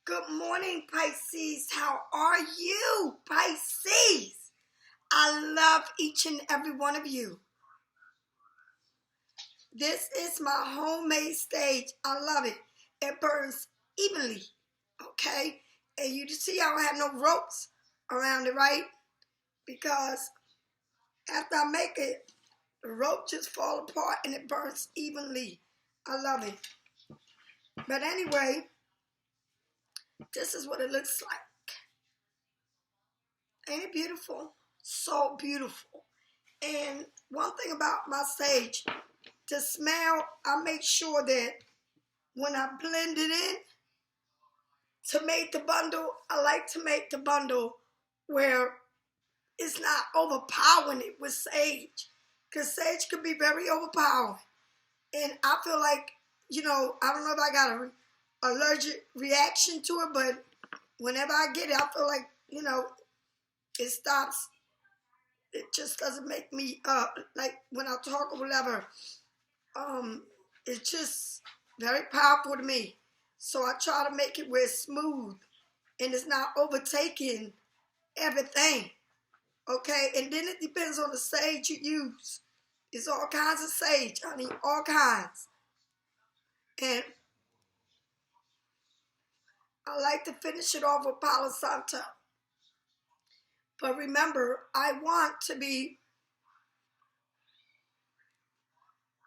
Good morning, Pisces. How are you, Pisces? I love each and every one of you. This is my homemade stage. I love it. It burns evenly, okay? And you see how I have no ropes around it, right? Because after I make it, the rope just fall apart and it burns evenly. I love it. But anyway, this is what it looks like. Ain't it beautiful? So beautiful. And one thing about my sage, the smell, I make sure that when I blend it in to make the bundle, I like to make the bundle where it's not overpowering it with sage. Because sage can be very overpowering. And I feel like, I don't know if I got an allergic reaction to it, but whenever I get it, I feel like, it stops. It just doesn't make me like when I talk or whatever. It's just very powerful to me. So I try to make it where it's smooth and it's not overtaking everything. Okay, and then it depends on the sage you use. It's all kinds of sage, honey, all kinds. And I like to finish it off with Palo Santo. But remember, I want to be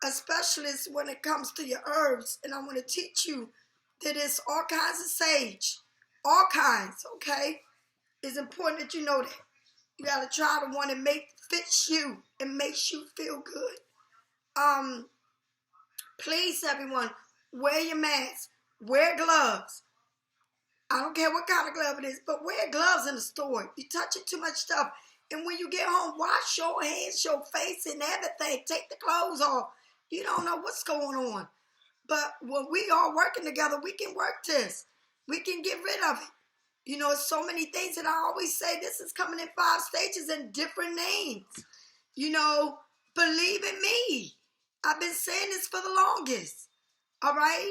a specialist when it comes to your herbs, and I want to teach you that it's all kinds of sage, all kinds, okay? It's important that you know that. You got to try the one that fits you and makes you feel good. Please, everyone, wear your mask, wear gloves. I don't care what kind of glove it is, but wear gloves in the store. You touching too much stuff. And when you get home, wash your hands, your face, and everything. Take the clothes off. You don't know what's going on. But when we are working together, we can work this. We can get rid of it. So many things that I always say, this is coming in 5 stages and different names. Believe in me. I've been saying this for the longest. All right?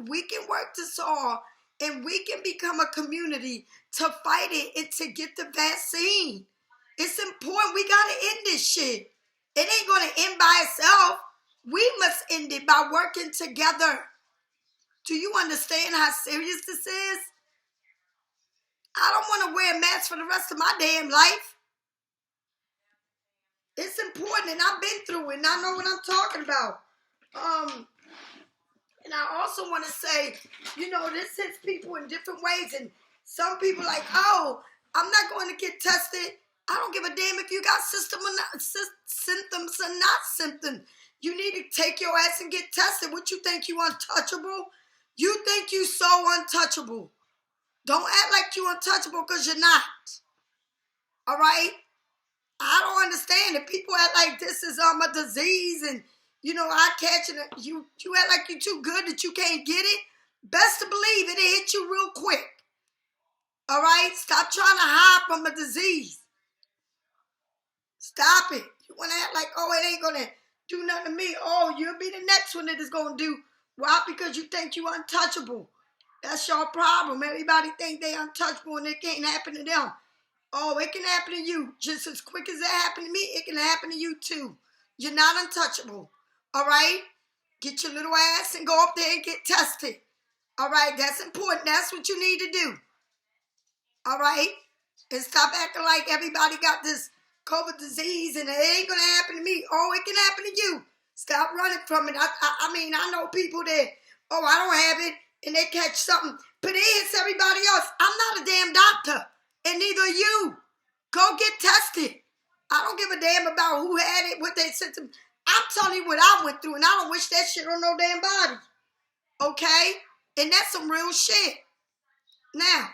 We can work this all. And we can become a community to fight it and to get the vaccine. It's important. We got to end this shit. It ain't going to end by itself. We must end it by working together. Do you understand how serious this is? I don't want to wear a mask for the rest of my damn life. It's important, and I've been through it, and I know what I'm talking about. And I also want to say, this hits people in different ways. And some people like, oh, I'm not going to get tested. I don't give a damn if you got symptoms or not symptoms. You need to take your ass and get tested. What you think, you untouchable? You think you so untouchable. Don't act like you untouchable because you're not. All right? I don't understand it. People act like this is a disease and I catch it. You act like you're too good that you can't get it. Best to believe it'll hit you real quick. All right? Stop trying to hide from a disease. Stop it. You want to act like, oh, it ain't going to do nothing to me. Oh, you'll be the next one that is going to do. Why? Because you think you're untouchable. That's your problem. Everybody think they untouchable and it can't happen to them. Oh, it can happen to you. Just as quick as it happened to me, it can happen to you too. You're not untouchable. All right? Get your little ass and go up there and get tested. All right? That's important. That's what you need to do. All right? And stop acting like everybody got this COVID disease and it ain't going to happen to me. Oh, it can happen to you. Stop running from it. I know people that, oh, I don't have it, and they catch something. But it hits everybody else. I'm not a damn doctor, and neither are you. Go get tested. I don't give a damn about who had it, what they symptoms. I'm telling you what I went through, and I don't wish that shit on no damn body. Okay? And that's some real shit. Now,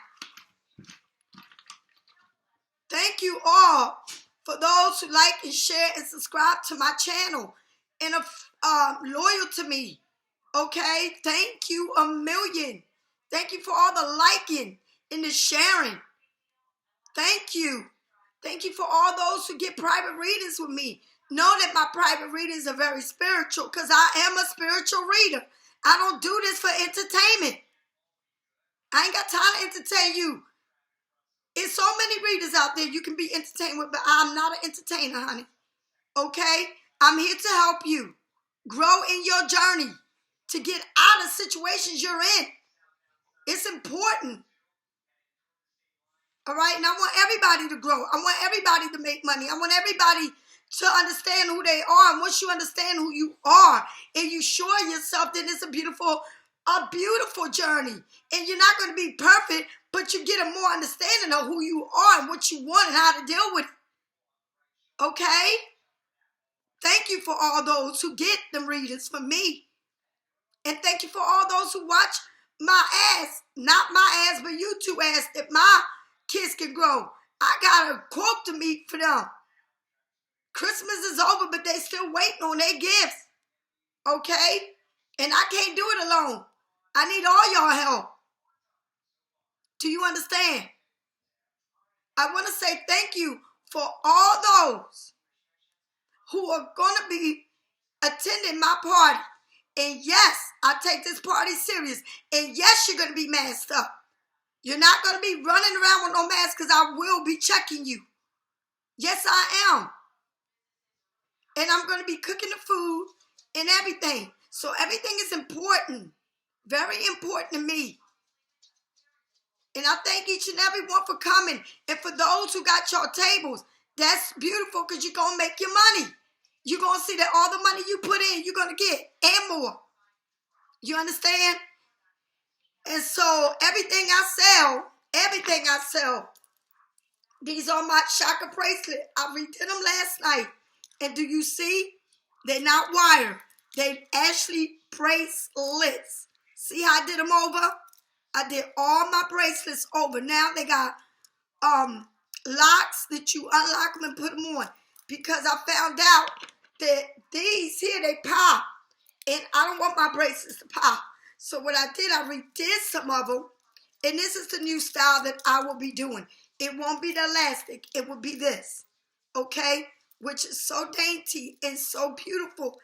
thank you all for those who like and share and subscribe to my channel and are loyal to me. Okay? Thank you a million. Thank you for all the liking and the sharing. Thank you. Thank you for all those who get private readings with me. Know that my private readings are very spiritual because I am a spiritual reader. I don't do this for entertainment. I ain't got time to entertain you. There's so many readers out there you can be entertained with, but I'm not an entertainer, honey. Okay? I'm here to help you grow in your journey to get out of situations you're in. It's important. All right? And I want everybody to grow. I want everybody to make money. I want everybody to understand who they are. And once you understand who you are and you sure yourself, then it's a beautiful journey. And you're not going to be perfect, but you get a more understanding of who you are and what you want and how to deal with it. Okay? Thank you for all those who get them readings from me. And thank you for all those who watch my ass, not my ass, but you two ass, that my kids can grow. I got a quote to meet for them. Christmas is over, but they still waiting on their gifts. Okay? And I can't do it alone. I need all y'all help. Do you understand? I want to say thank you for all those who are going to be attending my party. And yes, I take this party serious. And yes, you're going to be masked up. You're not going to be running around with no mask because I will be checking you. Yes, I am. And I'm going to be cooking the food and everything. So everything is important. Very important to me. And I thank each and every one for coming. And for those who got your tables, that's beautiful because you're going to make your money. You're going to see that all the money you put in, you're going to get and more. You understand? And so everything I sell, these are my chakra bracelet. I redid them last night. And do you see? They're not wire. They actually bracelets. See how I did them over? I did all my bracelets over. Now they got locks that you unlock them and put them on. Because I found out that these here, they pop. And I don't want my bracelets to pop. So what I did, I redid some of them. And this is the new style that I will be doing. It won't be the elastic. It will be this. Okay? Which is so dainty and so beautiful.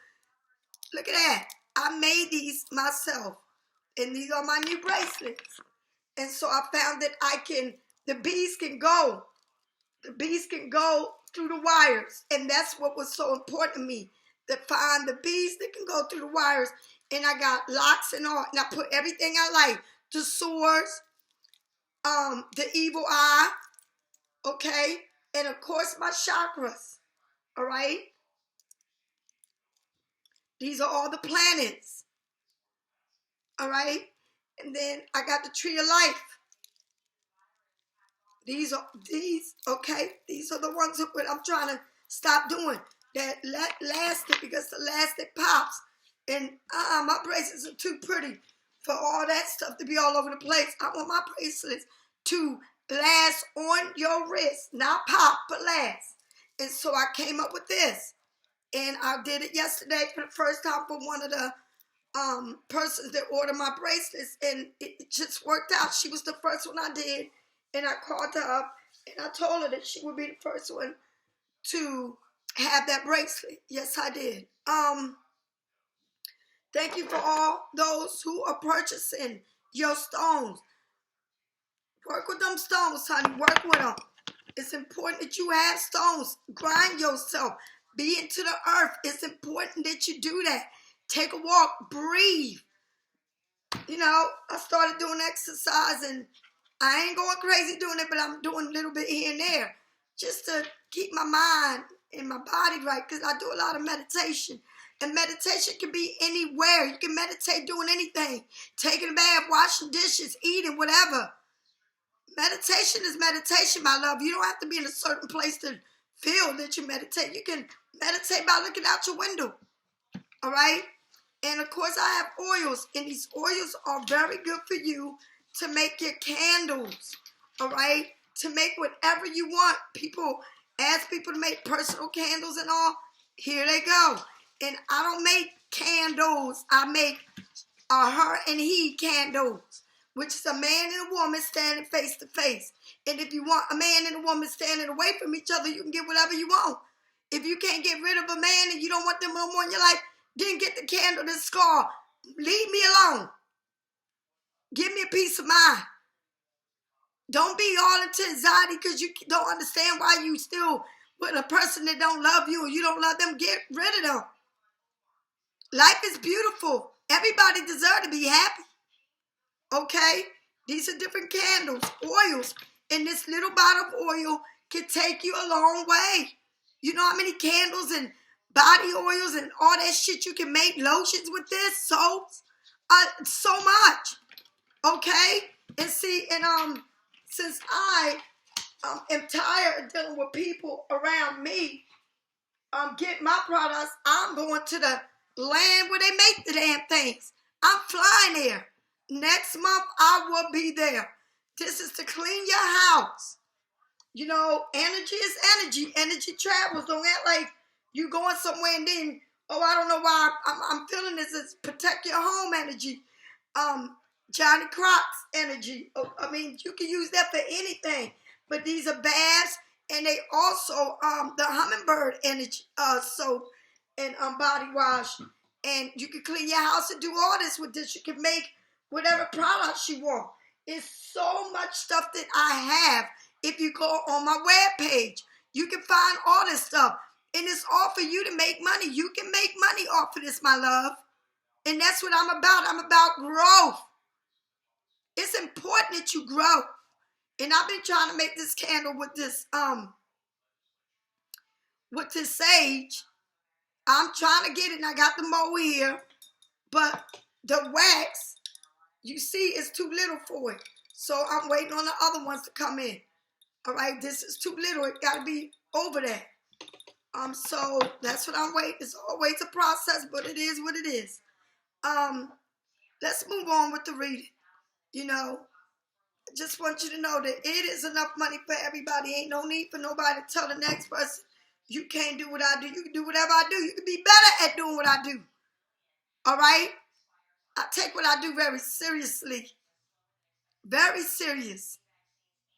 Look at that. I made these myself. And these are my new bracelets. And so I found that the bees can go. The bees can go through the wires. And that's what was so important to me. To find the bees that can go through the wires. And I got locks and all. And I put everything I like. The swords. The evil eye. Okay? And of course my chakras. Alright? These are all the planets. Alright? And then I got the tree of life. These are the ones that I'm trying to stop doing. That elastic, because the elastic pops. And my bracelets are too pretty for all that stuff to be all over the place. I want my bracelets to last on your wrist. Not pop, but last. And so I came up with this. And I did it yesterday for the first time for one of the persons that ordered my bracelets. And it just worked out. She was the first one I did. And I called her up and I told her that she would be the first one to have that bracelet. Yes, I did. Thank you for all those who are purchasing your stones. Work with them stones, honey. Work with them. It's important that you have stones. Grind yourself. Be into the earth. It's important that you do that. Take a walk. Breathe. You know, I started doing exercise and I ain't going crazy doing it, but I'm doing a little bit here and there just to keep my mind and my body right, because I do a lot of meditation. And meditation can be anywhere. You can meditate doing anything. Taking a bath, washing dishes, eating, whatever. Meditation is meditation, my love. You don't have to be in a certain place to feel that you meditate. You can meditate by looking out your window. All right? And of course, I have oils. And these oils are very good for you to make your candles, all right? To make whatever you want. People ask people to make personal candles and all. Here they go. And I don't make candles. I make her and he candles, which is a man and a woman standing face to face. And if you want a man and a woman standing away from each other, you can get whatever you want. If you can't get rid of a man and you don't want them no more in your life, then get the candle that's called Leave Me Alone. Give me a peace of mind. Don't be all into anxiety because you don't understand why you still with a person that don't love you or you don't love them. Get rid of them. Life is beautiful. Everybody deserves to be happy. Okay? These are different candles, oils. And this little bottle of oil can take you a long way. You know how many candles and body oils and all that shit you can make, lotions with this, soaps? So much. Okay? And see, and since I am tired of dealing with people around me, getting my products, I'm going to the land where they make the damn things. I'm flying there. Next month, I will be there. This is to clean your house. You know, energy is energy. Energy travels. Don't act like you going somewhere and then, oh, I don't know why I'm feeling this. It's protect your home energy. Johnny Crocs energy. I mean, you can use that for anything. But these are baths, and they also the hummingbird energy soap and body wash. And you can clean your house and do all this with this. You can make whatever products you want. It's so much stuff that I have. If you go on my webpage, you can find all this stuff. And it's all for you to make money. You can make money off of this, my love. And that's what I'm about. I'm about growth. It's important that you grow. And I've been trying to make this candle with this sage. I'm trying to get it, and I got the mold here. But the wax, you see, is too little for it. So I'm waiting on the other ones to come in. All right, this is too little. It got to be over there. So that's what I'm waiting. It's always a process, but it is what it is. Let's move on with the reading. You know, I just want you to know that it is enough money for everybody. Ain't no need for nobody to tell the next person, you can't do what I do. You can do whatever I do. You can be better at doing what I do. All right? I take what I do very seriously. Very serious.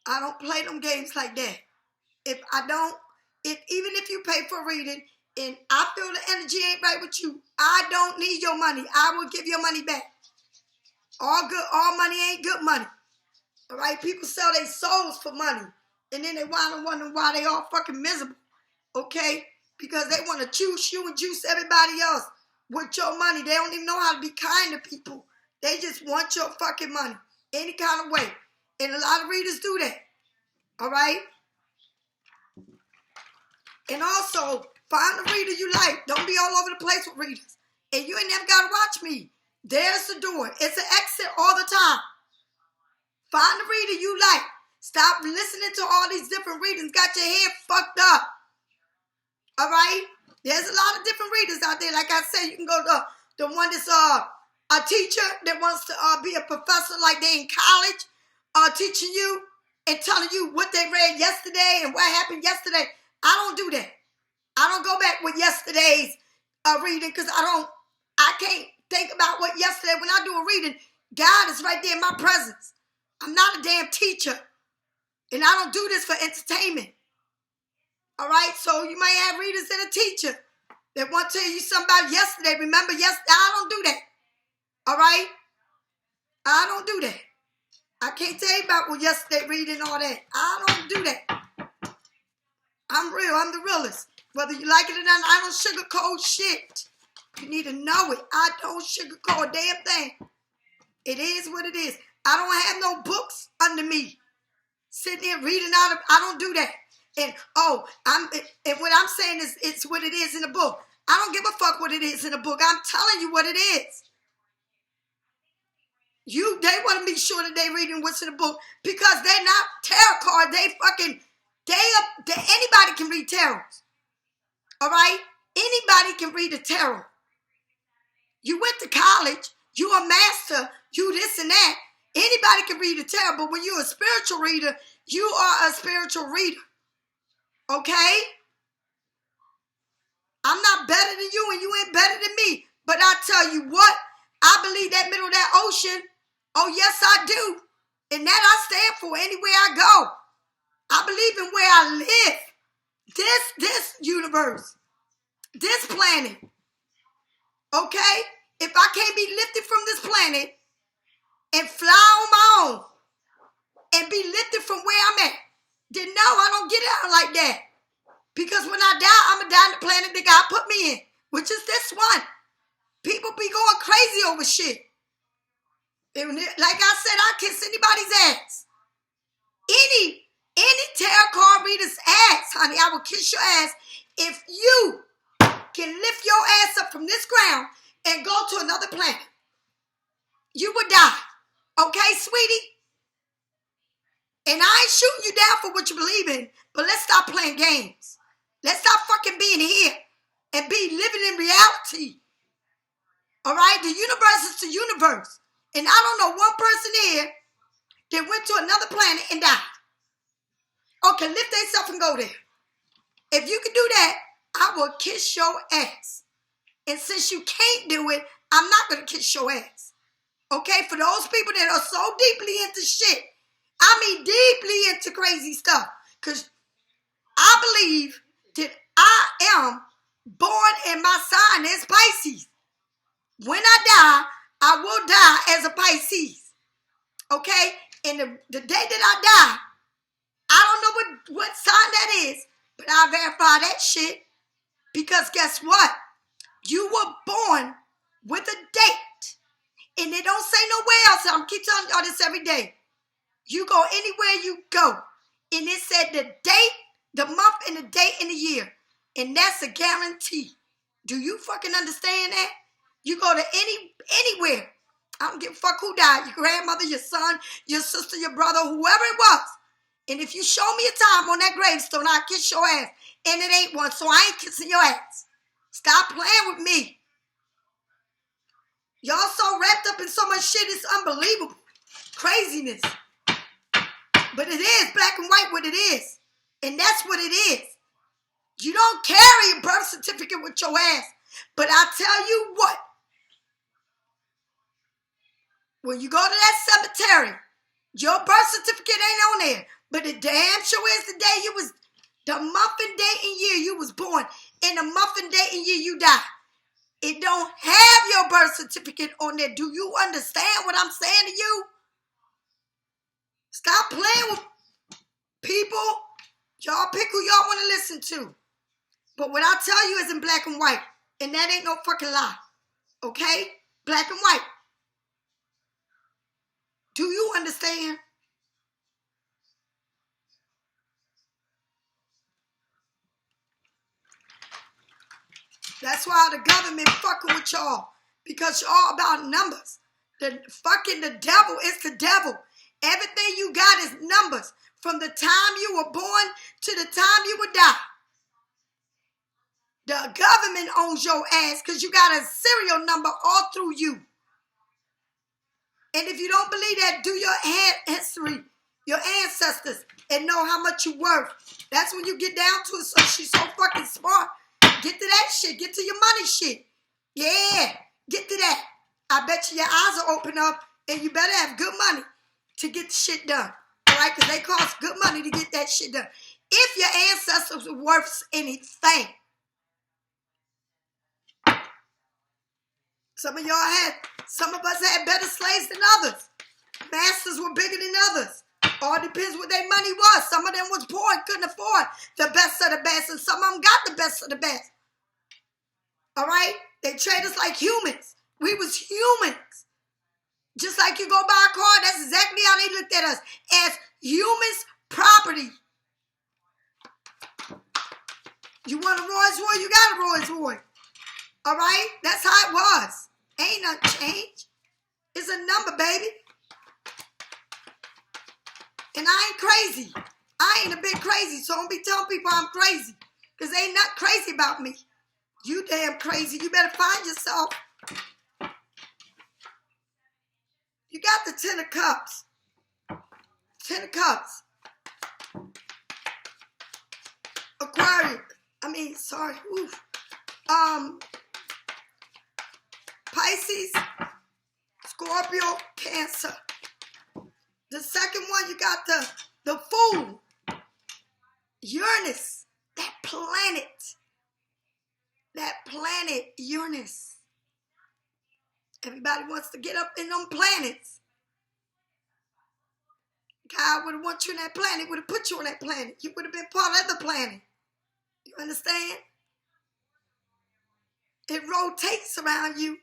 I don't play them games like that. Even if you pay for reading and I feel the energy ain't right with you, I don't need your money. I will give your money back. All money ain't good money. All right? People sell their souls for money. And then they wind up wondering why they all fucking miserable. Okay? Because they want to choose you and juice everybody else with your money. They don't even know how to be kind to people. They just want your fucking money. Any kind of way. And a lot of readers do that. All right? And also, find a reader you like. Don't be all over the place with readers. And you ain't never got to watch me. There's the door. It's an exit all the time. Find a reader you like. Stop listening to all these different readings. Got your head fucked up. All right? There's a lot of different readers out there. Like I said, you can go to the one that's a teacher that wants to be a professor like they in college, teaching you and telling you what they read yesterday and what happened yesterday. I don't do that. I don't go back with yesterday's reading because I can't think about what yesterday. When I do a reading, God is right there in my presence. I'm not a damn teacher. And I don't do this for entertainment. All right? So you might have readers that are teacher that want to tell you something about yesterday. Remember yesterday? I don't do that. All right? I don't do that. I can't tell you about what yesterday reading all that. I don't do that. I'm real. I'm the realest. Whether you like it or not, I don't sugarcoat shit. You need to know it. I don't sugarcoat a damn thing. It is what it is. I don't have no books under me. Sitting here reading out of, I don't do that. And and what I'm saying is it's what it is in the book. I don't give a fuck what it is in the book. I'm telling you what it is. They want to be sure that they reading what's in the book because they're not tarot cards. Anybody can read tarot. All right? Anybody can read a tarot. You went to college. You a master. You this and that. Anybody can read a tarot, but when you're a spiritual reader, you are a spiritual reader. Okay? I'm not better than you and you ain't better than me. But I tell you what, I believe that middle of that ocean. Oh, yes, I do. And that I stand for anywhere I go. I believe in where I live. This universe. This planet. Okay? If I can't be lifted from this planet and fly on my own and be lifted from burn like that. Because when I die, I'm going to die on the planet that God put me in, which is this one. People be going crazy over shit. And like I said, I'll kiss anybody's ass. Any tarot card reader's ass, honey, I will kiss your ass if you can lift your ass up from this ground and go to another planet. You would die. Okay, sweetie? And I ain't shooting you down for what you believe in, but let's stop playing games. Let's stop fucking being here and be living in reality. All right? The universe is the universe. And I don't know one person here that went to another planet and died. Or can lift themselves and go there. If you can do that, I will kiss your ass. And since you can't do it, I'm not going to kiss your ass. Okay? For those people that are so deeply into shit, I mean deeply into crazy stuff. Because I believe that I am born in my sign as Pisces. When I die, I will die as a Pisces. Okay? And the day that I die, I don't know what sign that is, but I'll verify that shit. Because guess what? You were born with a date. And they don't say nowhere else. I'm keep telling y'all this every day. You go anywhere you go. And it said the date, the month, and the date, and the year. And that's a guarantee. Do you fucking understand that? You go to anywhere. I don't give a fuck who died. Your grandmother, your son, your sister, your brother, whoever it was. And if you show me a time on that gravestone, I'll kiss your ass. And it ain't one, so I ain't kissing your ass. Stop playing with me. Y'all so wrapped up in so much shit, it's unbelievable. Craziness. But it is black and white what it is. And that's what it is. You don't carry a birth certificate with your ass. But I tell you what. When you go to that cemetery, your birth certificate ain't on there. But the damn sure is the day you was, the month and day and year you was born. And the month and day and year you died. It don't have your birth certificate on there. Do you understand what I'm saying to you? Stop playing with people. Y'all pick who y'all want to listen to. But what I tell you is in black and white. And that ain't no fucking lie. Okay? Black and white. Do you understand? That's why the government fucking with y'all. Because y'all about numbers. The devil is the devil. Everything you got is numbers. From the time you were born to the time you would die. The government owns your ass because you got a serial number all through you. And if you don't believe that, do your history, your ancestors, and know how much you worth. That's when you get down to it. So she's so fucking smart. Get to that shit. Get to your money shit. Yeah, get to that. I bet you your eyes will open up and you better have good money to get the shit done. All right? Because they cost good money to get that shit done. If your ancestors were worth anything. Some of us had better slaves than others. Masters were bigger than others. All depends what their money was. Some of them was poor and couldn't afford the best of the best. And some of them got the best of the best. All right? They treat us like humans. We was humans. Just like you go buy a car, that's exactly how they looked at us. As humans' property. You want a Rolls Royce, you got a Rolls Royce. All right? That's how it was. Ain't nothing changed. It's a number, baby. And I ain't crazy. I ain't a bit crazy, so don't be telling people I'm crazy. Because they ain't nothing crazy about me. You damn crazy. You better find yourself. You got the 10 of cups. 10 of cups. Aquarius. Oof. Pisces, Scorpio, Cancer. The second one, you got the Fool. Uranus, that planet. That planet, Uranus. Everybody wants to get up in them planets. God would have want you on that planet, would have put you on that planet. You would have been part of the planet. You understand? It rotates around you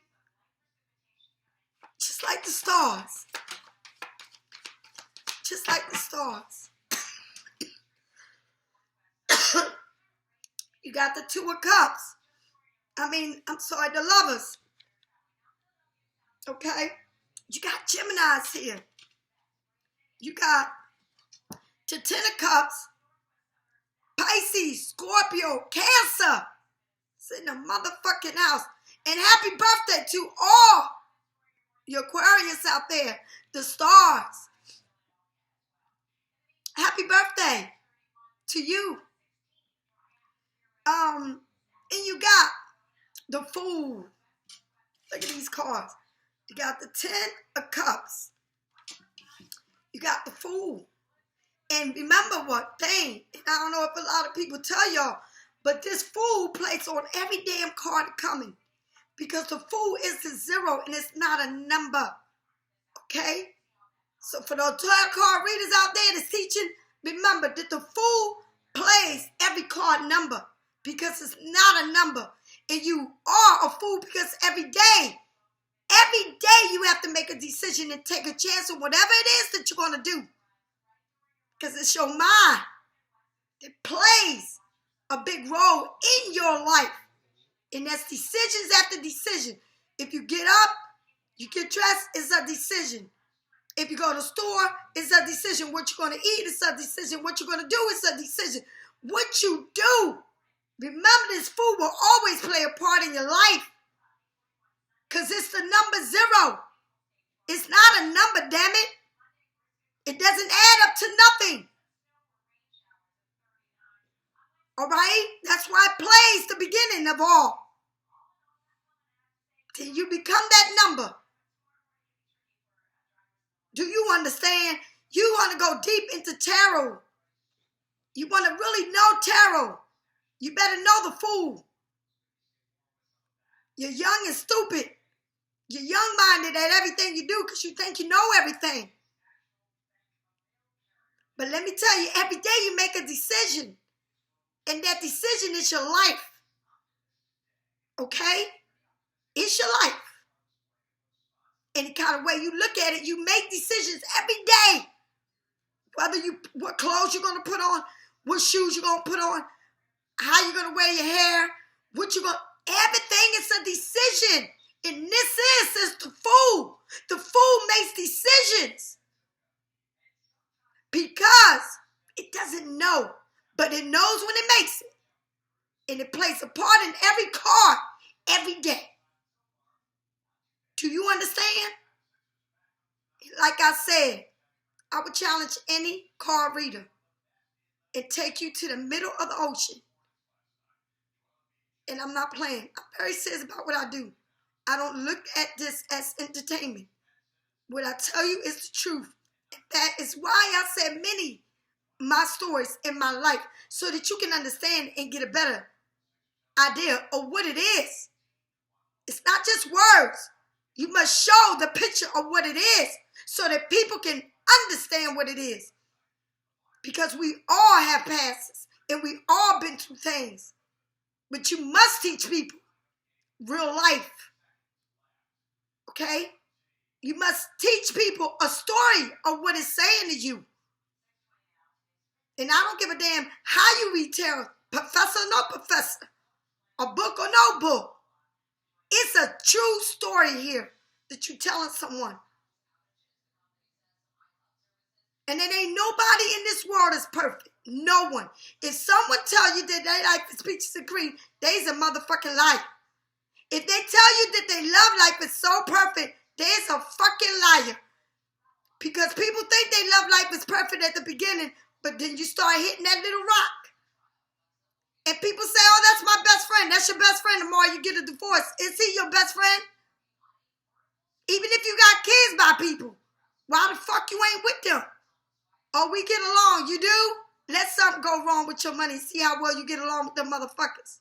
just like the stars. Just like the stars. You got the Two of Cups. The Lovers. Okay? You got Geminis here. You got the Ten of Cups, Pisces, Scorpio, Cancer. It's in the motherfucking house. And happy birthday to all your Aquarius out there, the stars. Happy birthday to you. And you got the Fool. Look at these cards. You got the Ten of Cups. You got the Fool. And remember what thing, and I don't know if a lot of people tell y'all, but this Fool plays on every damn card coming. Because the Fool is a 0 and it's not a number. Okay? So for the tarot card readers out there that's teaching, remember that the Fool plays every card number. Because it's not a number. And you are a fool because every day you have to make a decision and take a chance on whatever it is that you're going to do. Because it's your mind that plays a big role in your life. And that's decisions after decision. If you get up, you get dressed, it's a decision. If you go to the store, it's a decision. What you're going to eat, it's a decision. What you're going to do, it's a decision. What you do. Remember, this Fool will always play a part in your life. Because it's the number 0. It's not a number, damn it. It doesn't add up to nothing. All right? That's why it plays the beginning of all. Till you become that number. Do you understand? You want to go deep into tarot. You want to really know tarot. You better know the Fool. You're young and stupid. You're young-minded at everything you do because you think you know everything. But let me tell you, every day you make a decision. And that decision is your life. Okay? It's your life. Any kind of way you look at it, you make decisions every day. What clothes you're going to put on, what shoes you're going to put on, how you're going to wear your hair, everything is a decision. And this is the Fool. The Fool makes decisions. Because it doesn't know, but it knows when it makes it. And it plays a part in every card, every day. Do you understand? Like I said, I would challenge any card reader and take you to the middle of the ocean. And I'm not playing. I'm very serious about what I do. I don't look at this as entertainment. What I tell you is the truth. And that is why I said my stories in my life, so that you can understand and get a better idea of what it is. It's not just words. You must show the picture of what it is so that people can understand what it is. Because we all have passes and we all been through things. But you must teach people real life. Okay? You must teach people a story of what it's saying to you. And I don't give a damn how you read tarot, professor or no professor, a book or no book. It's a true story here that you're telling someone. And there ain't nobody in this world is perfect. No one. If someone tell you that they life is peaches and cream, they's a motherfucking liar. If they tell you that they love life is so perfect, they's a fucking liar. Because people think they love life is perfect at the beginning, but then you start hitting that little rock. And people say, oh, that's my best friend. That's your best friend tomorrow you get a divorce. Is he your best friend? Even if you got kids by people, why the fuck you ain't with them? Oh, we get along. You do? Let something go wrong with your money. See how well you get along with them motherfuckers.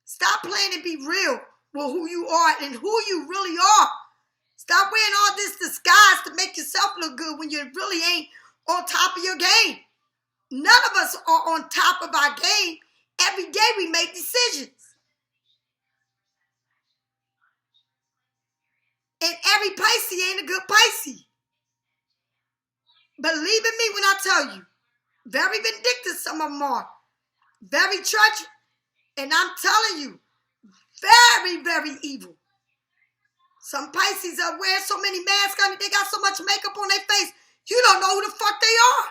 Stop playing and be real with who you are and who you really are. Stop wearing all this disguise to make yourself look good when you really ain't on top of your game. None of us are on top of our game. Every day we make decisions. And every Pisces ain't a good Pisces. Believe in me when I tell you. Very vindictive some of them are. Very treacherous. And I'm telling you, very, very evil. Some Pisces are wearing so many masks on it, they got so much makeup on their face, you don't know who the fuck they are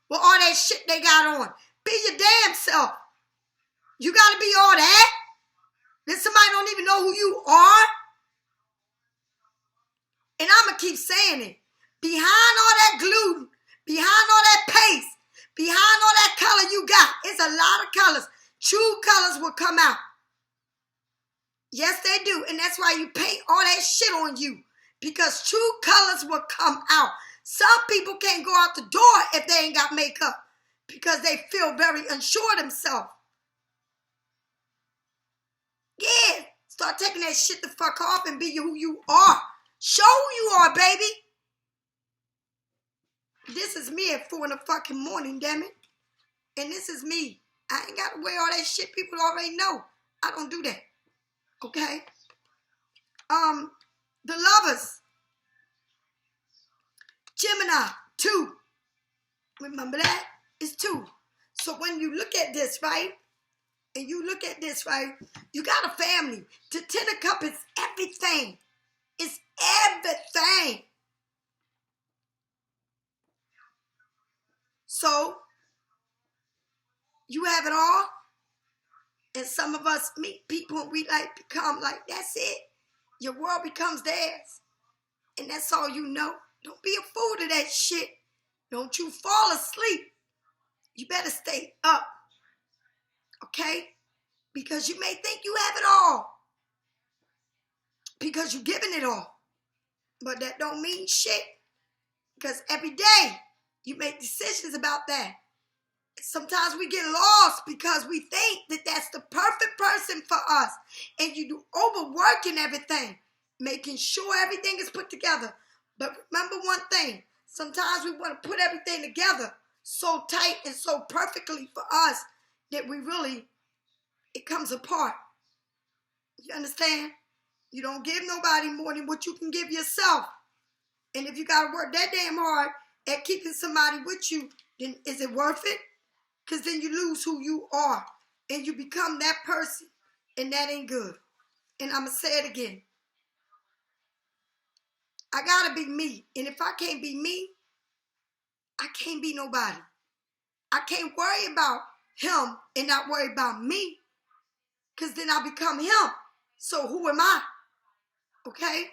with all that shit they got on. Be your damn self. You gotta be all that? Then somebody don't even know who you are? And I'ma keep saying it. Behind all that gluten, behind all that paste, behind all that color you got, it's a lot of colors. True colors will come out. Yes, they do. And that's why you paint all that shit on you. Because true colors will come out. Some people can't go out the door if they ain't got makeup. Because they feel very unsure of themselves. Yeah. Start taking that shit the fuck off and be who you are. Show who you are, baby. This is me at 4 in the fucking morning, damn it. And this is me. I ain't got to wear all that shit people already know. I don't do that. Okay? The lovers. Gemini, 2. Remember that? It's 2. So when you look at this, right? And you look at this, right? You got a family. The 10 of Cups is everything. It's everything. So, you have it all. And some of us meet people and we like become like, that's it. Your world becomes theirs. And that's all you know. Don't be a fool to that shit. Don't you fall asleep. You better stay up. Okay? Because you may think you have it all. Because you're giving it all. But that don't mean shit. Because every day you make decisions about that. Sometimes we get lost because we think that that's the perfect person for us. And you do overwork and everything. Making sure everything is put together. But remember one thing. Sometimes we want to put everything together so tight and so perfectly for us that it comes apart. You understand? You don't give nobody more than what you can give yourself. And if you got to work that damn hard at keeping somebody with you, then is it worth it? Because then you lose who you are. And you become that person. And that ain't good. And I'm going to say it again. I got to be me. And if I can't be me, I can't be nobody. I can't worry about him and not worry about me. Because then I become him. So who am I? Okay?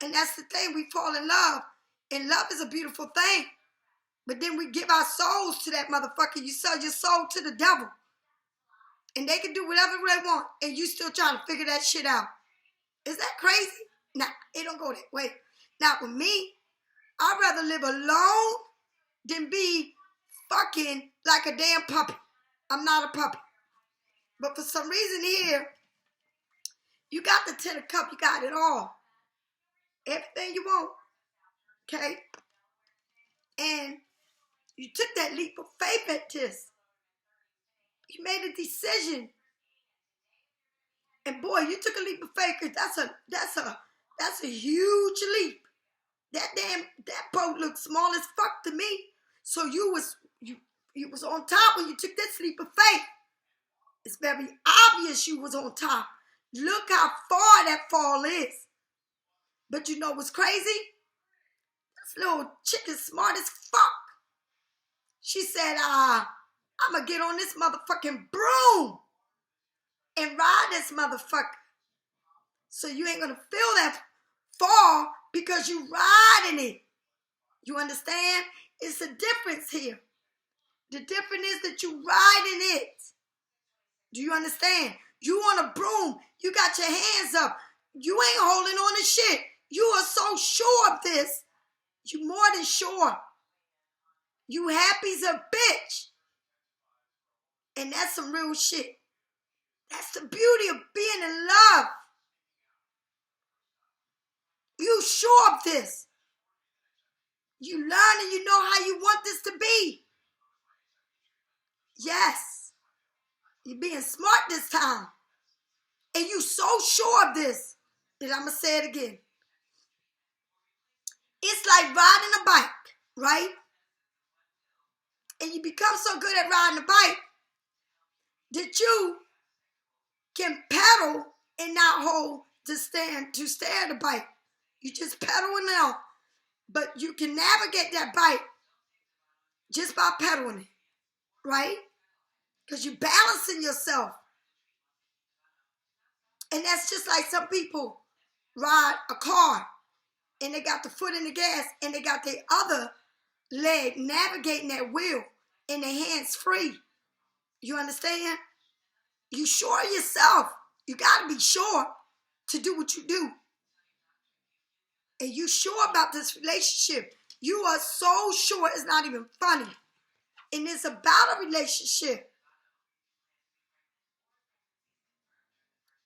And that's the thing. We fall in love. And love is a beautiful thing. But then we give our souls to that motherfucker. You sell your soul to the devil. And they can do whatever they want. And you still trying to figure that shit out. Is that crazy? Nah, it don't go that way. Not with me. I'd rather live alone than be fucking like a damn puppy. I'm not a puppy. But for some reason here, you got the 10 of Cups. You got it all. Everything you want. Okay? And you took that leap of faith at this. You made a decision. And boy, you took a leap of faith because that's a huge leap. That boat looked small as fuck to me. So you was on top when you took this leap of faith. It's very obvious you was on top. Look how far that fall is. But you know what's crazy? This little chick is smart as fuck. She said, I'm going to get on this motherfucking broom and ride this motherfucker. So you ain't going to feel that fall because you riding it. You understand? It's a difference here. The difference is that you riding it. Do you understand? You on a broom. You got your hands up. You ain't holding on to shit. You are so sure of this. You more than sure. You happy's a bitch. And that's some real shit. That's the beauty of being in love. You sure of this. You learn and you know how you want this to be. Yes. You're being smart this time. And you so sure of this that I'm going to say it again. It's like riding a bike, right? And you become so good at riding a bike that you can pedal and not hold to steer the bike. You just pedaling out. But you can navigate that bike just by pedaling it, right? Because you're balancing yourself. And that's just like some people ride a car and they got the foot in the gas and they got their other leg navigating that wheel and their hands free. You understand? You sure of yourself. You got to be sure to do what you do. And you sure about this relationship. You are so sure it's not even funny. And it's about a relationship.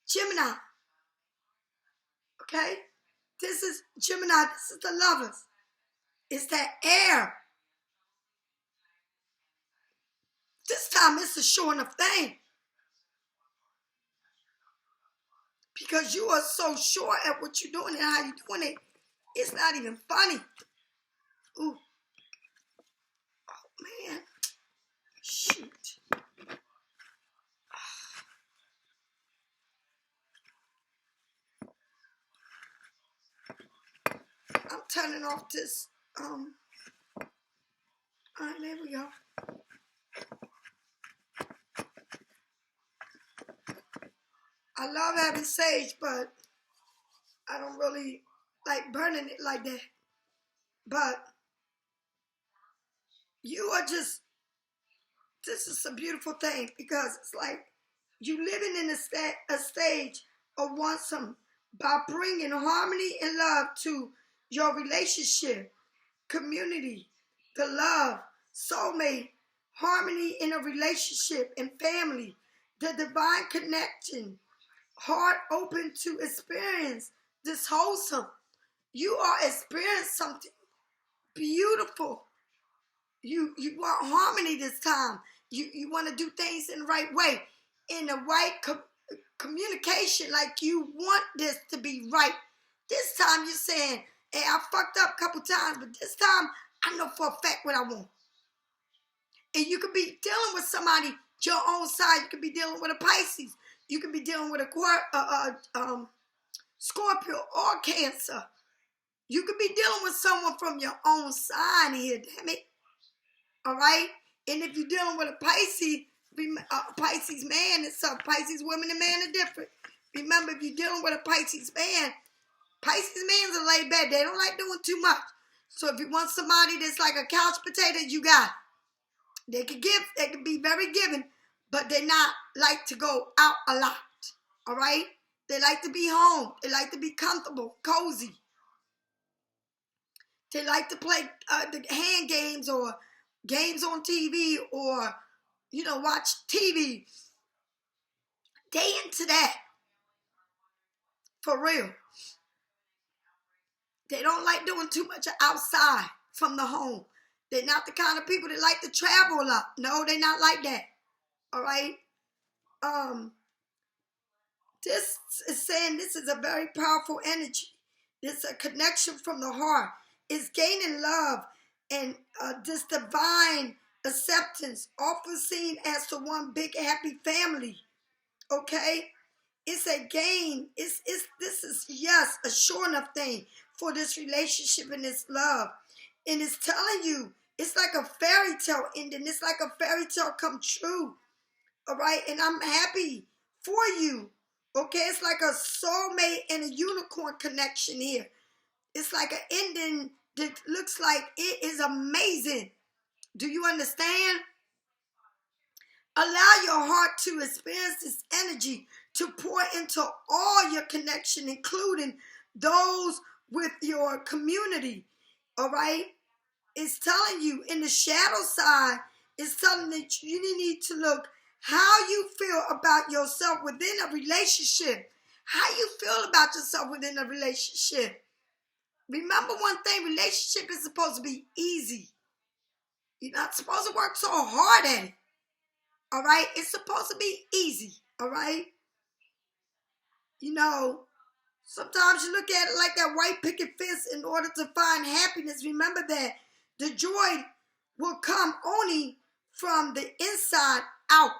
Gemini. Okay? This is Gemini. This is the lovers. It's that air. This time it's a sure enough thing. Because you are so sure at what you're doing and how you're doing it. It's not even funny. Ooh. Oh, man. Shoot. I'm turning off this. All right, there we go. I love having sage, but I don't really like burning it like that. But you are just, this is a beautiful thing because it's like you living in a stage of want by bringing harmony and love to your relationship, community, the love, soulmate, harmony in a relationship and family, the divine connection, heart open to experience this wholesome. You are experiencing something beautiful. You want harmony this time. You want to do things in the right way, in the right communication, like you want this to be right. This time you're saying, hey, I fucked up a couple times, but this time I know for a fact what I want. And you could be dealing with somebody your own side. You could be dealing with a Pisces. You could be dealing with a Scorpio or Cancer. You could be dealing with someone from your own sign here, damn it. All right? And if you're dealing with a Pisces man, it's a Pisces woman and man are different. Remember, if you're dealing with a Pisces man's are laid back. They don't like doing too much. So if you want somebody that's like a couch potato, you got it. They can be very giving, but they not like to go out a lot. All right? They like to be home. They like to be comfortable, cozy. They like to play the hand games or games on TV or, watch TV. They into that. For real. They don't like doing too much outside from the home. They're not the kind of people that like to travel a lot. No, they're not like that. All right? This is saying this is a very powerful energy. It's a connection from the heart. It's gaining love and this divine acceptance, often seen as the one big happy family. Okay? It's a gain. This is, yes, a sure enough thing for this relationship and this love. And it's telling you, it's like a fairy tale ending. It's like a fairy tale come true. All right? And I'm happy for you. Okay? It's like a soulmate and a unicorn connection here. It's like an ending that looks like it is amazing. Do you understand? Allow your heart to experience this energy to pour into all your connection, including those with your community. All right? It's telling you in the shadow side, it's telling that you need to look how you feel about yourself within a relationship. How you feel about yourself within a relationship. remember one thing, relationship is supposed to be easy. You're not supposed to work so hard at it. All right? It's supposed to be easy. All right? You know, sometimes you look at it like that white picket fence in order to find happiness. Remember that the joy will come only from the inside out.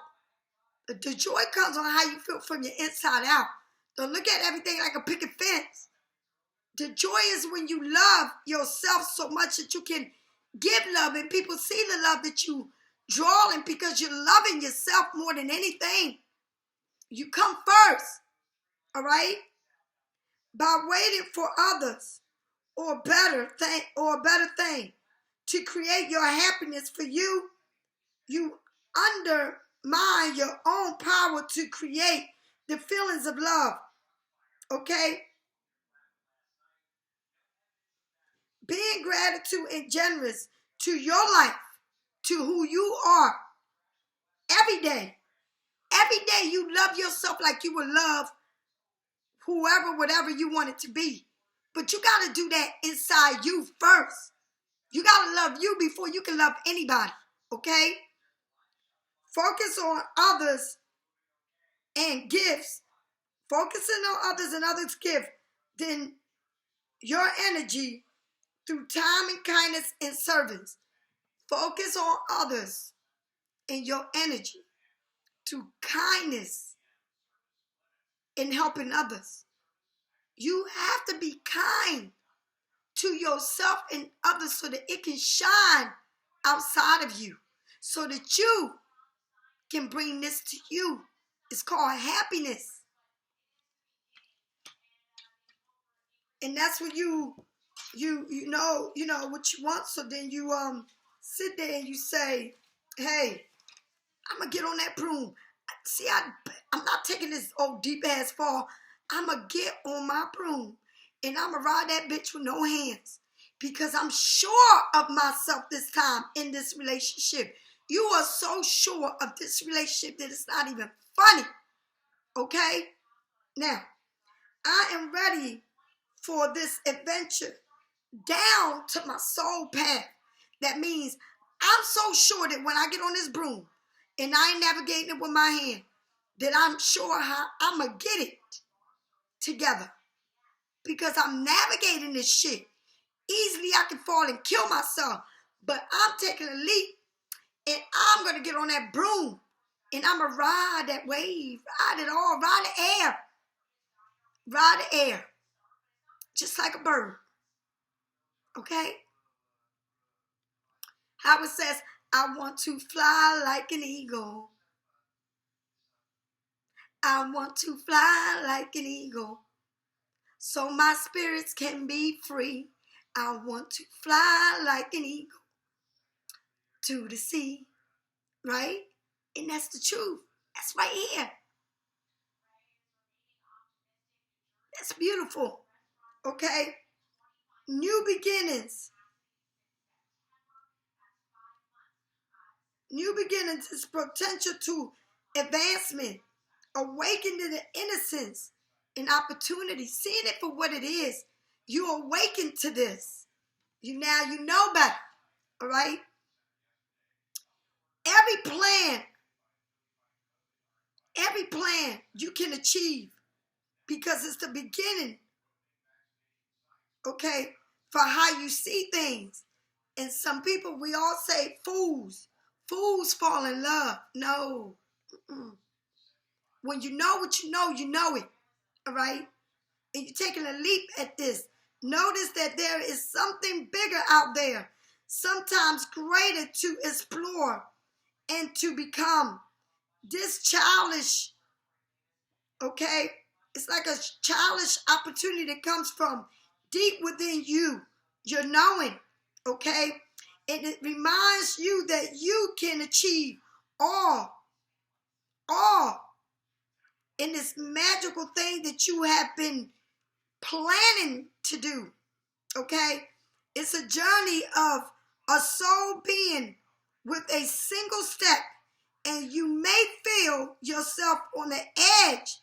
The joy comes on how you feel from your inside out. Don't look at everything like a picket fence. The joy is when you love yourself so much that you can give love and people see the love that you draw in because you're loving yourself more than anything. You come first, all right? By waiting for others or a better thing to create your happiness for you, you undermine your own power to create the feelings of love, okay? Being gratitude and generous to your life, to who you are, every day. Every day you love yourself like you would love whoever, whatever you want it to be. But you got to do that inside you first. You got to love you before you can love anybody, okay? Focus on others and gifts. Focusing on others and others' gifts, then your energy through time and kindness and service. Focus on others and your energy to kindness in helping others. You have to be kind to yourself and others so that it can shine outside of you, so that you can bring this to you. It's called happiness. And that's when you know what you want. So then you sit there and you say, hey, I'm gonna get on that broom. See, I'm not taking this old deep ass fall. I'm gonna get on my broom and I'm gonna ride that bitch with no hands because I'm sure of myself this time in this relationship. You are so sure of this relationship that it's not even funny. Okay? Now, I am ready for this adventure down to my soul path. That means I'm so sure that when I get on this broom and I ain't navigating it with my hand, that I'm sure how I'm going to get it together. Because I'm navigating this shit. Easily I can fall and kill myself. But I'm taking a leap and I'm going to get on that broom and I'm going to ride that wave, ride it all, ride the air. Ride the air. Just like a bird. Okay? How it says, I want to fly like an eagle. I want to fly like an eagle, so my spirits can be free. I want to fly like an eagle to the sea, right? And that's the truth. That's right here. That's beautiful, okay? New beginnings. New beginnings is potential to advancement, awakening the innocence and opportunity, seeing it for what it is. You awaken to this. You know better, all right? Every plan you can achieve because it's the beginning, okay, for how you see things. And some people, we all say fools. Fools fall in love. No. Mm-mm. When you know what you know it, all right? And you're taking a leap at this. Notice that there is something bigger out there, sometimes greater to explore and to become. This childish, okay? It's like a childish opportunity that comes from deep within you, your knowing, okay? And it reminds you that you can achieve all in this magical thing that you have been planning to do, okay? It's a journey of a soul being with a single step, and you may feel yourself on the edge,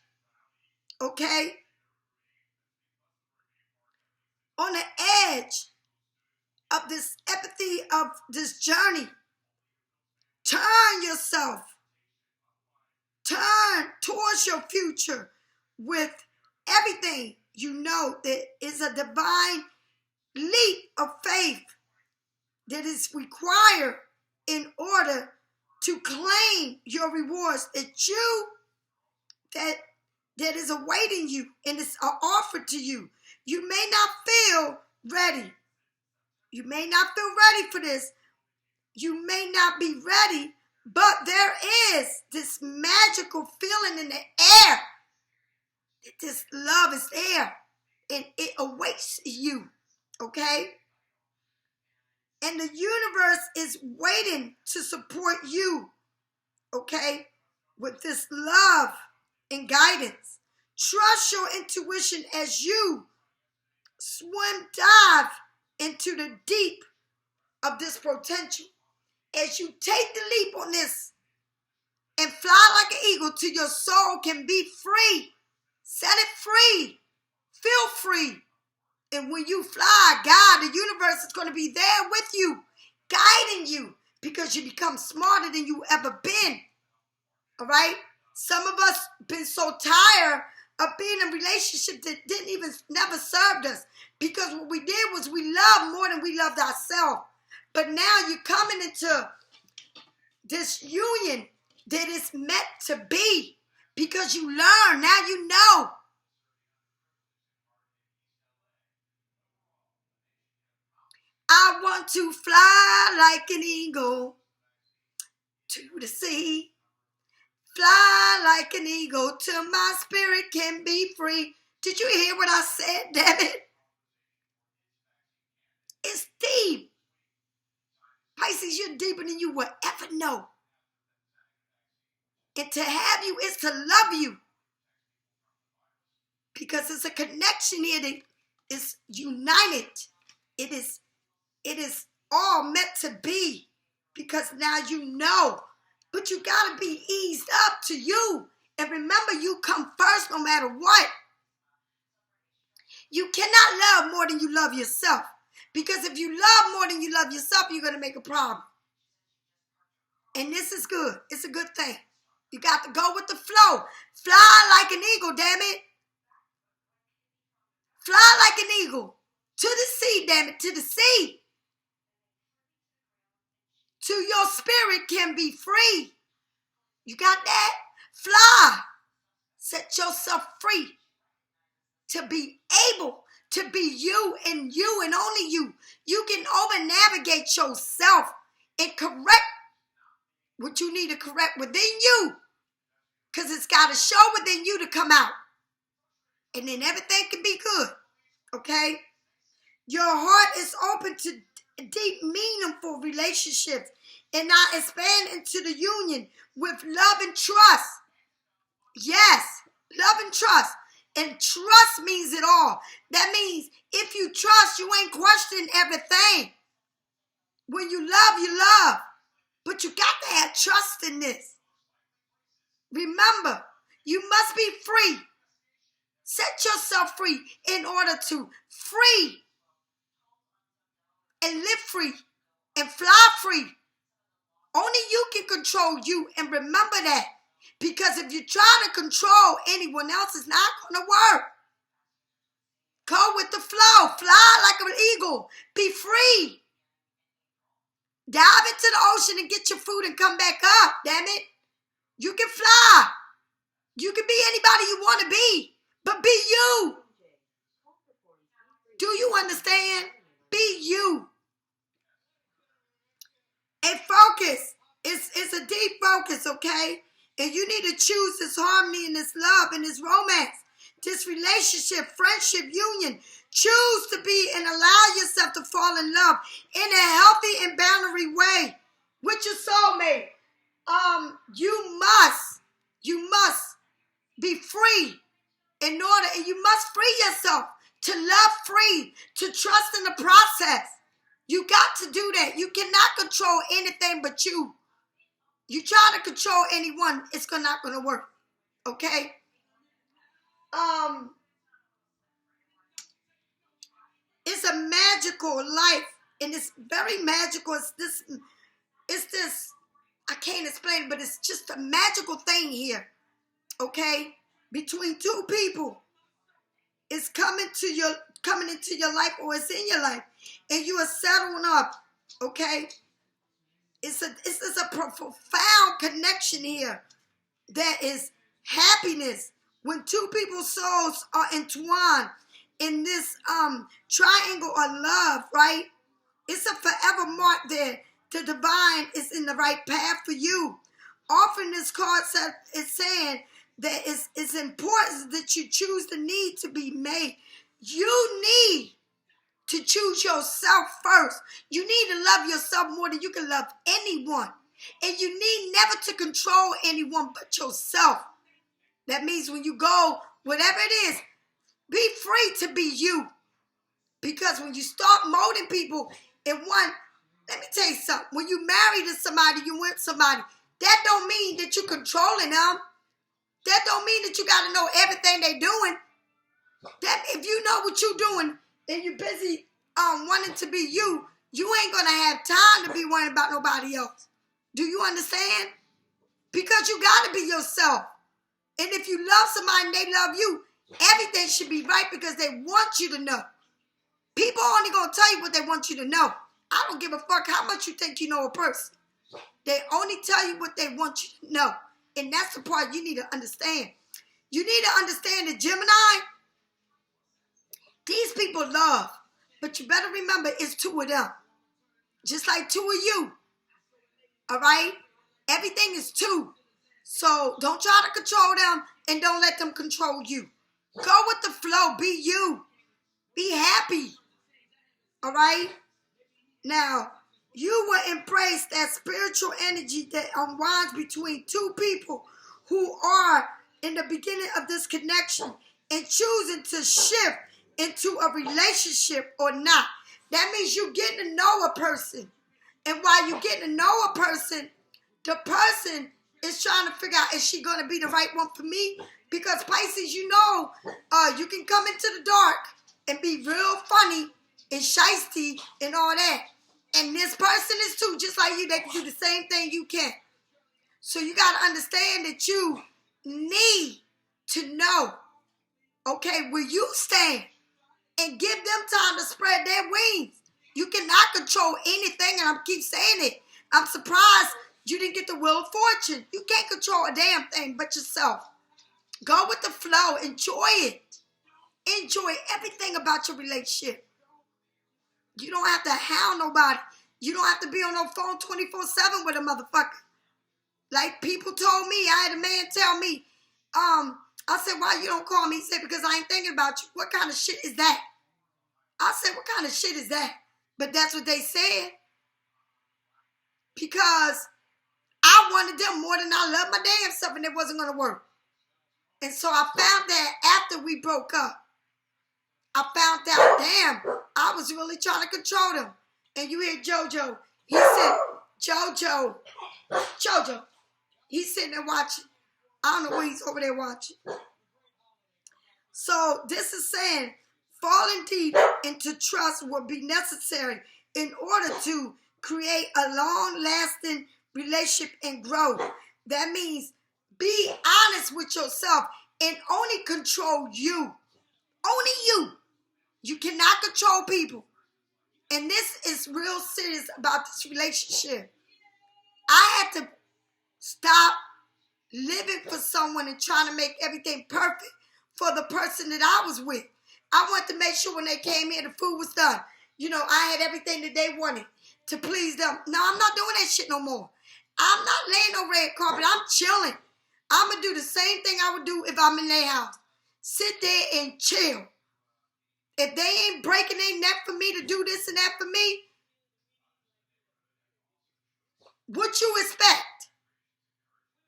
okay? on the edge of this empathy, of this journey. Turn yourself. Turn towards your future with everything you know that is a divine leap of faith that is required in order to claim your rewards that is awaiting you and is offered to you. You may not feel ready. You may not feel ready for this. You may not be ready, but there is this magical feeling in the air that this love is there and it awaits you, okay? And the universe is waiting to support you, okay, with this love and guidance. Trust your intuition as you dive into the deep of this potential. As you take the leap on this and fly like an eagle till your soul can be free. Set it free. Feel free. And when you fly, God, the universe is going to be there with you, guiding you, because you become smarter than you ever been. All right? Some of us been so tired of being in a relationship that never served us, because what we did was we loved more than we loved ourselves. But now you're coming into this union that is meant to be, because you learn. Now you know. I want to fly like an eagle to the sea. Fly like an eagle till my spirit can be free. Did you hear what I said, damn it? It's deep. Pisces, you're deeper than you will ever know. And to have you is to love you. Because it's a connection here that is united. It is all meant to be. Because now you know. But you got to be eased up to you. And remember, you come first no matter what. You cannot love more than you love yourself. Because if you love more than you love yourself, you're going to make a problem. And this is good. It's a good thing. You got to go with the flow. Fly like an eagle, damn it. Fly like an eagle. To the sea, damn it. To the sea. To your spirit can be free. You got that? Fly. Set yourself free. To be able to be you and only you. You can over-navigate yourself and correct what you need to correct within you. Because it's got to show within you to come out. And then everything can be good. Okay? Your heart is open to deep, meaningful relationships. And now expand into the union with love and trust. Yes, love and trust. And trust means it all. That means if you trust, you ain't questioning everything. When you love, you love. But you got to have trust in this. Remember, you must be free. Set yourself free in order to free and live free and fly free. Only you can control you, and remember that. Because if you try to control anyone else, it's not going to work. Go with the flow. Fly like an eagle. Be free. Dive into the ocean and get your food and come back up, damn it. You can fly. You can be anybody you want to be, but be you. Do you understand? Be you. And focus. It's a deep focus, okay? And you need to choose this harmony and this love and this romance, this relationship, friendship, union. Choose to be and allow yourself to fall in love in a healthy and boundary way with your soulmate. You must be free in order, and you must free yourself to love free, to trust in the process. You got to do that. You cannot control anything but you. You try to control anyone, it's not going to work. Okay? It's a magical life, and it's very magical. It's this, I can't explain it, but it's just a magical thing here, okay? Between two people, it's coming into your life, or it's in your life, and you are settling up, okay? It's a profound connection here that is happiness. When two people's souls are entwined in this triangle of love, right? It's a forever mark there. The divine is in the right path for you. Often this card is saying that it's important that you choose the need to be made. You need to choose yourself first. You need to love yourself more than you can love anyone. And you need never to control anyone but yourself. That means when you go, whatever it is, be free to be you. Because when you start molding people in one, let me tell you something. When you marry to somebody, you with somebody, that don't mean that you're controlling them. That don't mean that you got to know everything they doing. That if you know what you're doing and you're busy wanting to be you, you ain't going to have time to be worrying about nobody else. Do you understand? Because you got to be yourself. And if you love somebody and they love you, everything should be right because they want you to know. People only going to tell you what they want you to know. I don't give a fuck how much you think you know a person. They only tell you what they want you to know. And that's the part you need to understand. You need to understand that Gemini, these people love. But you better remember it's two of them. Just like two of you. All right? Everything is two. So don't try to control them and don't let them control you. Go with the flow. Be you. Be happy. All right? Now, you will embrace that spiritual energy that unwinds between two people who are in the beginning of this connection and choosing to shift into a relationship or not. That means you're getting to know a person. And while you're getting to know a person, the person is trying to figure out, is she going to be the right one for me? Because Pisces, you know, you can come into the dark and be real funny and shiesty and all that. And this person is too, just like you. They can do the same thing you can. So you got to understand that you need to know, okay, where you stand and give them time to spread their wings. You cannot control anything, and I keep saying it. I'm surprised you didn't get the Wheel of Fortune. You can't control a damn thing but yourself. Go with the flow. Enjoy it. Enjoy everything about your relationship. You don't have to hound nobody. You don't have to be on no phone 24/7 with a motherfucker. Like people told me, I had a man tell me, I said, why you don't call me? He said, because I ain't thinking about you. What kind of shit is that? I said, what kind of shit is that? But that's what they said. Because I wanted them more than I loved my damn self, and it wasn't going to work. And so I found that after we broke up, I found out, damn, I was really trying to control them. And you hear JoJo. He said, JoJo. He's sitting there watching. I don't know what he's over there watching. So this is saying, falling deep into trust will be necessary in order to create a long-lasting relationship and growth. That means be honest with yourself and only control you. Only you. You cannot control people. And this is real serious about this relationship. I had to stop living for someone and trying to make everything perfect for the person that I was with. I wanted to make sure when they came here, the food was done. You know, I had everything that they wanted to please them. No, I'm not doing that shit no more. I'm not laying no red carpet. I'm chilling. I'm going to do the same thing I would do if I'm in their house. Sit there and chill. If they ain't breaking their neck for me to do this and that for me, what you expect?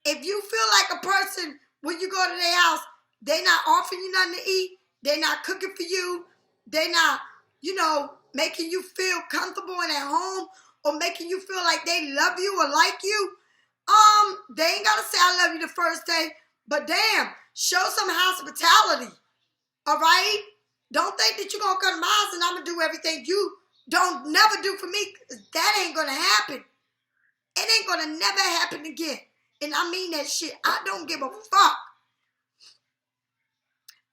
If you feel like a person, when you go to their house, they not offering you nothing to eat, they not cooking for you, they not, making you feel comfortable and at home, or making you feel like they love you or like you, they ain't got to say I love you the first day, but damn, show some hospitality, all right? Don't think that you're going to come to my house and I'm going to do everything you don't never do for me. That ain't going to happen. It ain't going to never happen again. And I mean that shit. I don't give a fuck.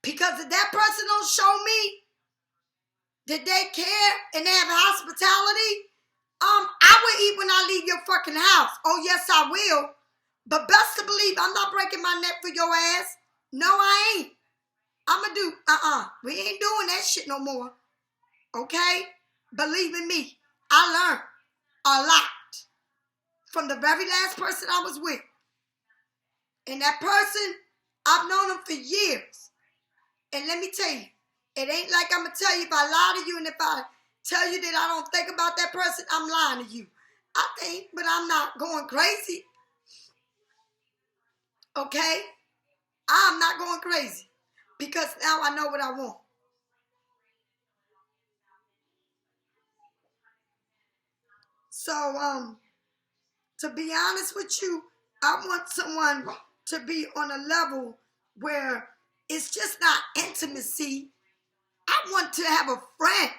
Because if that person don't show me that they care and they have hospitality, I will eat when I leave your fucking house. Oh, yes, I will. But best to believe I'm not breaking my neck for your ass. No, I ain't. I'm going to do, we ain't doing that shit no more. Okay? Believe in me. I learned a lot from the very last person I was with. And that person, I've known him for years. And let me tell you, it ain't like I'm going to tell you if I lie to you and if I tell you that I don't think about that person, I'm lying to you. I think, but I'm not going crazy. Okay? I'm not going crazy. Because now I know what I want. So, to be honest with you, I want someone to be on a level where it's just not intimacy. I want to have a friend.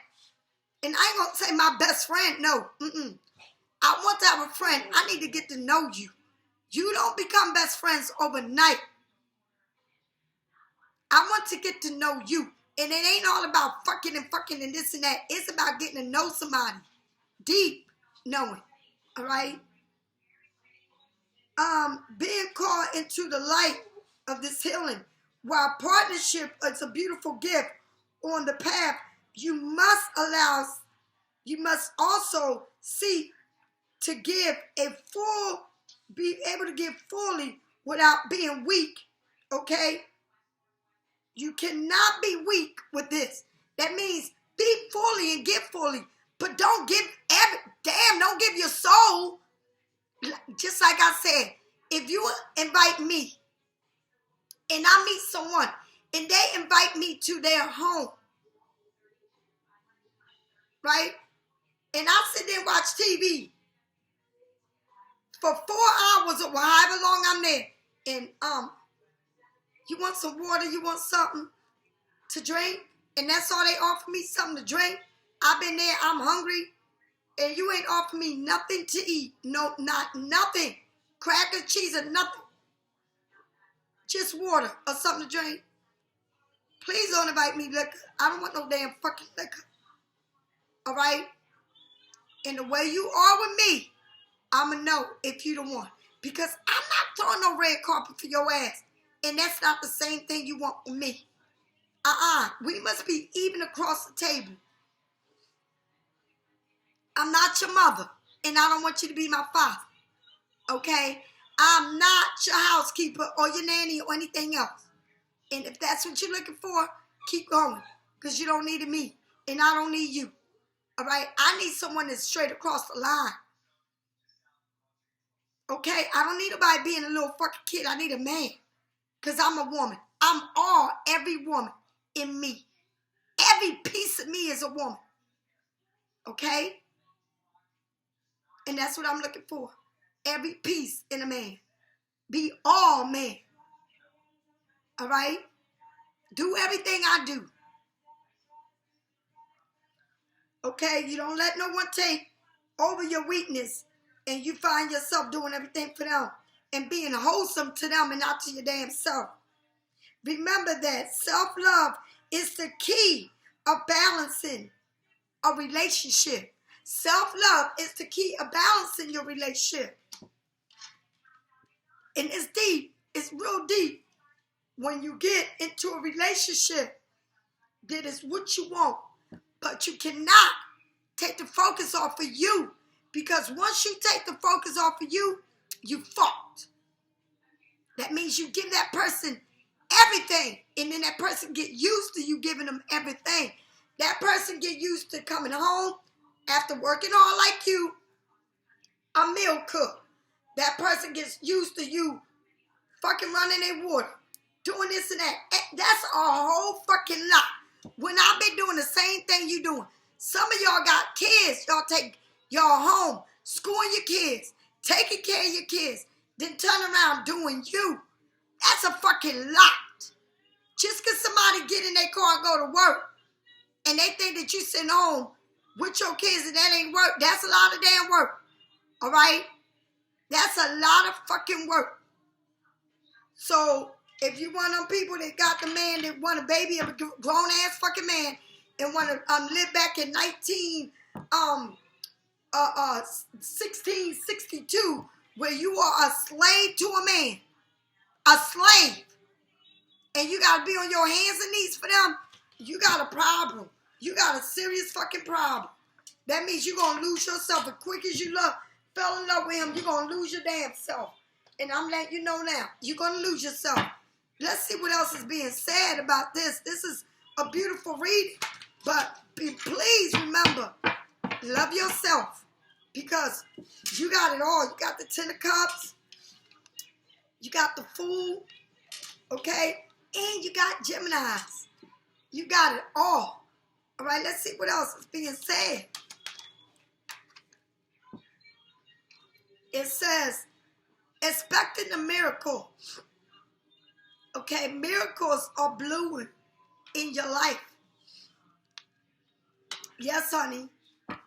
And I ain't going to say my best friend, no. I want to have a friend. I need to get to know you. You don't become best friends overnight. I want to get to know you. And it ain't all about fucking and this and that. It's about getting to know somebody. Deep knowing. All right? Being called into the light of this healing. While partnership is a beautiful gift on the path, you must also seek to give be able to give fully without being weak. Okay? You cannot be weak with this. That means be fully and give fully. But don't give don't give your soul. Just like I said, if you invite me and I meet someone and they invite me to their home, right? And I sit there and watch TV for 4 hours or however long I'm there. And you want some water, you want something to drink, and that's all they offer me, something to drink. I've been there, I'm hungry, and you ain't offer me nothing to eat. No, not nothing. Cracker, cheese, or nothing. Just water or something to drink. Please don't invite me liquor. I don't want no damn fucking liquor. All right? And the way you are with me, I'ma know if you the one. Because I'm not throwing no red carpet for your ass. And that's not the same thing you want from me. We must be even across the table. I'm not your mother. And I don't want you to be my father. Okay? I'm not your housekeeper or your nanny or anything else. And if that's what you're looking for, keep going. Because you don't need me. And I don't need you. All right? I need someone that's straight across the line. Okay? I don't need nobody being a little fucking kid. I need a man. Because I'm a woman. Every woman in me. Every piece of me is a woman. Okay? And that's what I'm looking for. Every piece in a man. Be all man. All right? Do everything I do. Okay? You don't let no one take over your weakness and you find yourself doing everything for them and being wholesome to them and not to your damn self. Remember that self-love is the key of balancing a relationship. Self-love is the key of balancing your relationship. And it's deep. It's real deep. When you get into a relationship that is what you want, but you cannot take the focus off of you. Because once you take the focus off of you, you fucked. That means you give that person everything. And then that person get used to you giving them everything. That person get used to coming home after working all like you, a meal cook. That person gets used to you fucking running their water, doing this and that. That's a whole fucking lot. When I've been doing the same thing you doing. Some of y'all got kids. Y'all take y'all home, schooling your kids, taking care of your kids, then turn around doing you. That's a fucking lot. Just because somebody get in their car and go to work and they think that you sitting home with your kids and that ain't work. That's a lot of damn work. All right? That's a lot of fucking work. So if you one of them people that got the man that want a baby of a grown ass fucking man and want to live back in 1662, where you are a slave to a man, a slave, and you gotta be on your hands and knees for them, you got a problem. You got a serious fucking problem. That means you're gonna lose yourself as quick as you fell in love with him. You're gonna lose your damn self. And I'm letting you know now, you're gonna lose yourself. Let's see what else is being said about this. This is a beautiful reading, but please remember, love yourself, because you got it all. You got the 10 of cups, you got the Fool, okay, and you got Geminis. You got it all. All right, let's see what else is being said. It says, expecting a miracle. Okay, miracles are brewing in your life. Yes, honey.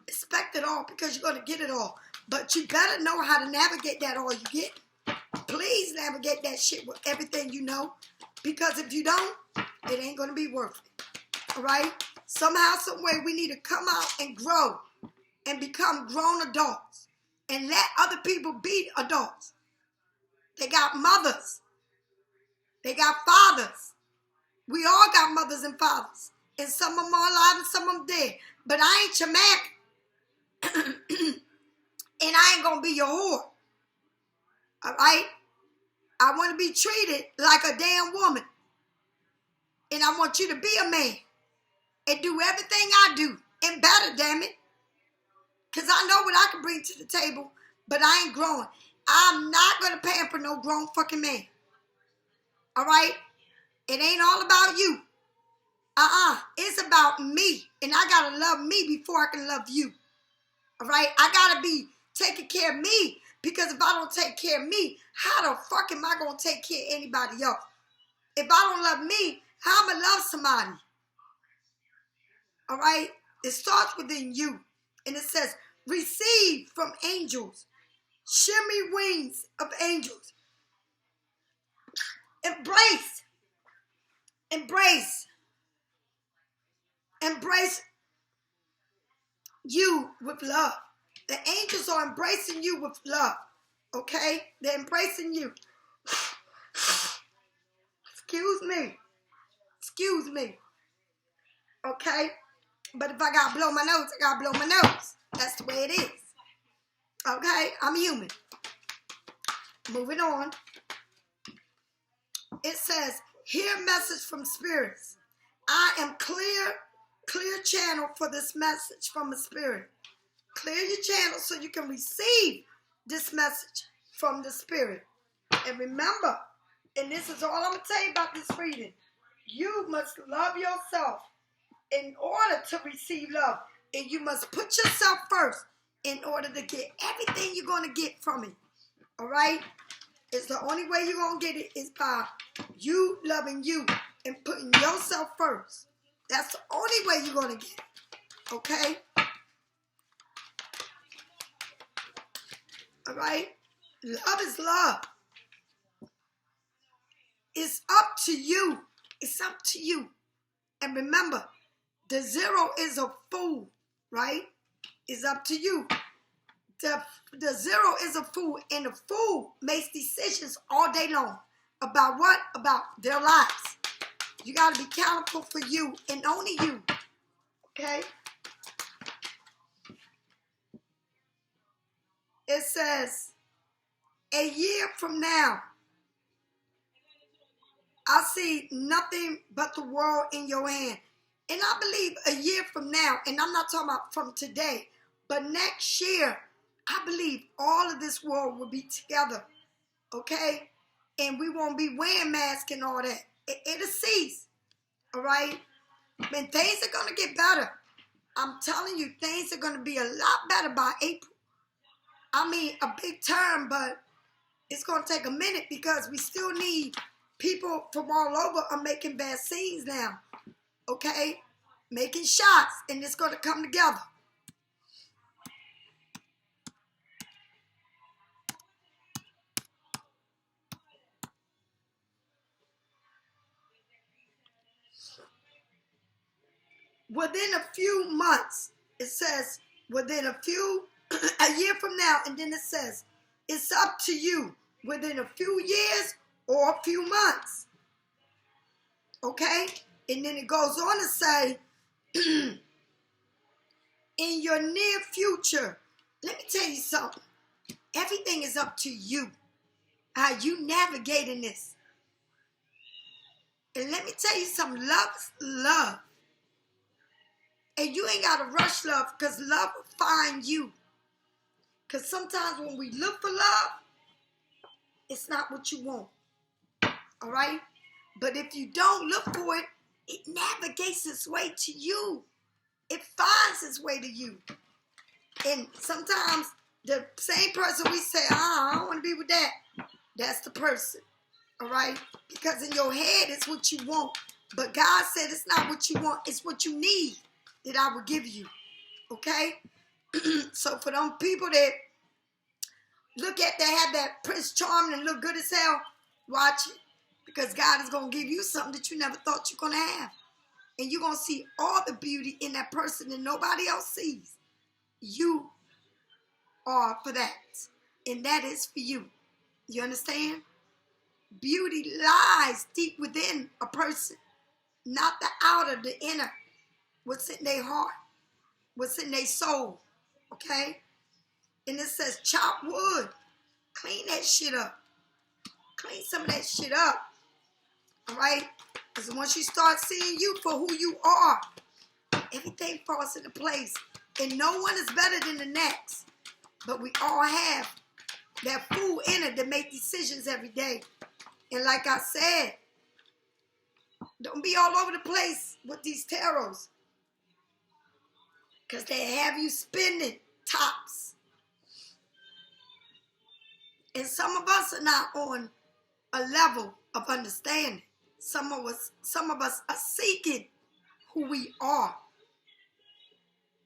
Expect it all, because you're going to get it all. But you better know how to navigate that all you get. Please navigate that shit with everything you know. Because if you don't, it ain't going to be worth it. All right? Somehow, some way, we need to come out and grow and become grown adults. And let other people be adults. They got mothers. They got fathers. We all got mothers and fathers. And some of them are alive and some of them dead. But I ain't your man. And I ain't going to be your whore. All right? I want to be treated like a damn woman. And I want you to be a man. And do everything I do. And better, damn it. Because I know what I can bring to the table. But I ain't growing. I'm not going to pamper no grown fucking man. All right? It ain't all about you. It's about me. And I got to love me before I can love you. All right? I got to be taking care of me. Because if I don't take care of me, how the fuck am I going to take care of anybody else? If I don't love me, how am I going to love somebody? All right? It starts within you. And it says, receive from angels. Shimmy wings of angels. Embrace. Embrace. Embrace you with love. The angels are embracing you with love. Okay? They're embracing you. Excuse me. Excuse me. Okay? But if I gotta blow my nose, I gotta blow my nose. That's the way it is. Okay? I'm human. Moving on. It says, hear message from spirits. I am clear channel for this message from the spirit. Clear your channel so you can receive this message from the spirit. And remember, and this is all I'm going to tell you about this reading, you must love yourself in order to receive love. And you must put yourself first in order to get everything you're going to get from it. All right? It's the only way you're going to get it is by you loving you and putting yourself first. That's the only way you're going to get it. Okay? All right? Love is love. It's up to you. It's up to you. And remember, the zero is a fool, right? It's up to you. The zero is a fool, and the fool makes decisions all day long. About what? About their lives. You got to be accountable for you and only you. Okay? It says, a year from now, I see nothing but the world in your hand. And I believe a year from now, and I'm not talking about from today, but next year, I believe all of this world will be together. Okay? And we won't be wearing masks and all that. It'll cease. All right? And things are going to get better. I'm telling you, things are going to be a lot better by April. I mean, a big term, but it's going to take a minute because we still need people from all over are making vaccines now. Okay? making shots, and it's going to come together. Within a few months, it says within a year from now, and then it says it's up to you within a few years or a few months. Okay? And then it goes on to say, in your near future, let me tell you something. Everything is up to you. How you navigating this. And let me tell you something. Love is love. And you ain't got to rush love, because love will find you. Because sometimes when we look for love, it's not what you want. All right? But if you don't look for it, it navigates its way to you. It finds its way to you. And sometimes the same person we say, I don't want to be with that. That's the person. All right? Because in your head, it's what you want. But God said it's not what you want. It's what you need that I will give you. Okay? So for them people that have that Prince Charming and look good as hell, watch it. Because God is going to give you something that you never thought you're going to have. And you're going to see all the beauty in that person that nobody else sees. You are for that. And that is for you. You understand? Beauty lies deep within a person. Not the outer, the inner. What's in their heart. What's in their soul. Okay? And it says chop wood. Clean that shit up. Clean some of that shit up. All right? Because once you start seeing you for who you are, everything falls into place. And no one is better than the next. But we all have that fool in it to make decisions every day. And like I said, don't be all over the place with these tarots. Because they have you spending tops. And some of us are not on a level of understanding. Some of us are seeking who we are.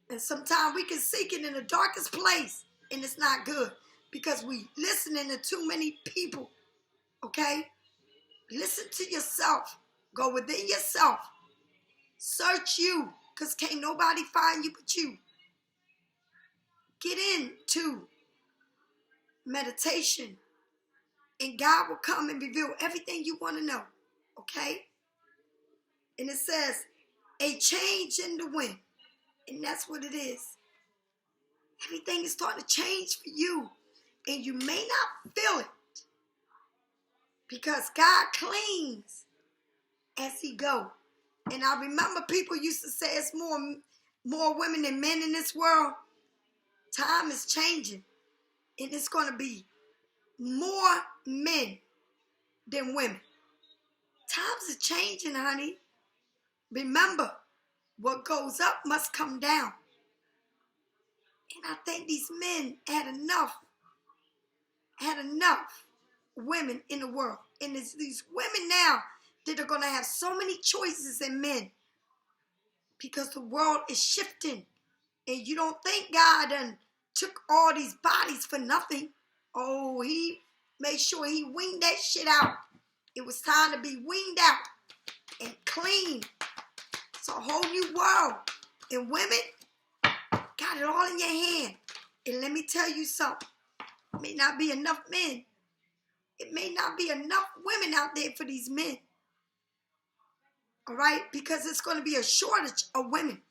And sometimes we can seek it in the darkest place, and it's not good because we listening to too many people. Okay? Listen to yourself. Go within yourself. Search you, because can't nobody find you but you. Get into meditation, and God will come and reveal everything you want to know. Okay? And it says, a change in the wind. And that's what it is. Everything is starting to change for you. And you may not feel it. Because God cleans as he go. And I remember people used to say it's more women than men in this world. Time is changing. And it's going to be more men than women. Times are changing, honey. Remember, what goes up must come down. And I think these men had enough women in the world. And it's these women now that are going to have so many choices in men. Because the world is shifting. And you don't think God done took all these bodies for nothing. Oh, he made sure he weaned that shit out. It was time to be weaned out and clean. It's a whole new world. And women got it all in your hand. And let me tell you something. It may not be enough men. It may not be enough women out there for these men. All right? Because it's going to be a shortage of women.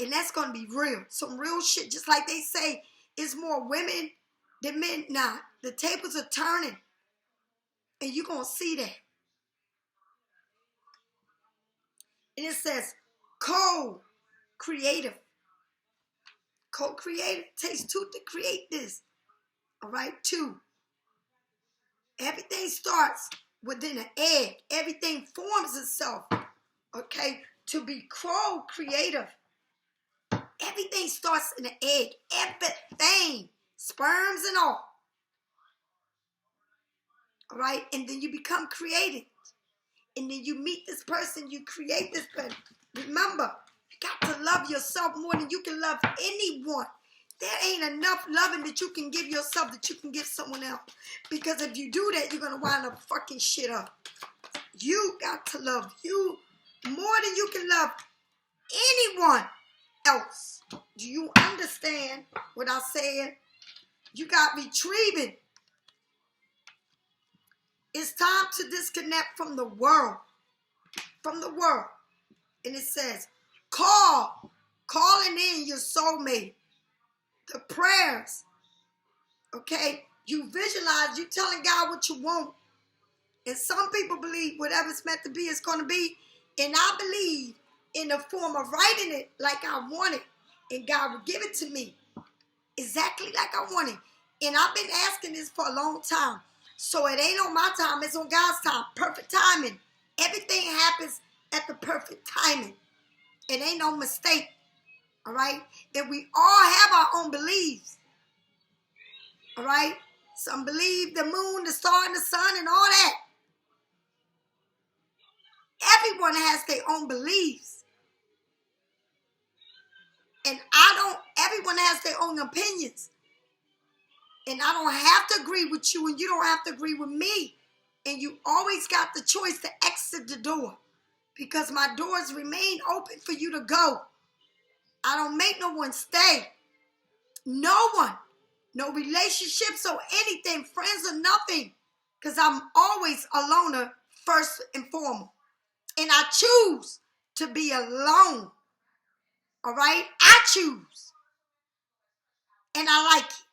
And that's going to be real. Some real shit. Just like they say, it's more women than men. Nah, the tables are turning. And you're going to see that. And it says, co-creative. Co-creative. It takes two to create this. All right? Two. Everything starts within an egg. Everything forms itself. Okay? To be co-creative. Everything starts in an egg. Everything. Sperms and all. All right? And then you become creative. and then you meet this person, you create this person. Remember, you got to love yourself more than you can love anyone. There ain't enough loving that you can give yourself that you can give someone else. Because if you do that, you're going to wind up fucking shit up. You got to love you more than you can love anyone else. Do you understand what I said? You got retrieving. It's time to disconnect from the world. From the world. And it says, calling in your soulmate. The prayers. Okay? You visualize, you telling God what you want. And some people believe whatever's meant to be is going to be. And I believe in the form of writing it like I want it. And God will give it to me exactly like I want it. And I've been asking this for a long time. So it ain't on my time, it's on God's time. Perfect timing. Everything happens at the perfect timing. It ain't no mistake. All right? And we all have our own beliefs. All right? Some believe the moon, the star, and the sun, and all that. Everyone has their own beliefs. And everyone has their own opinions. And I don't have to agree with you, and you don't have to agree with me. And you always got the choice to exit the door. Because my doors remain open for you to go. I don't make no one stay. No one. No relationships or anything, friends or nothing. Because I'm always a loner first and foremost. And I choose to be alone. All right? I choose. And I like it.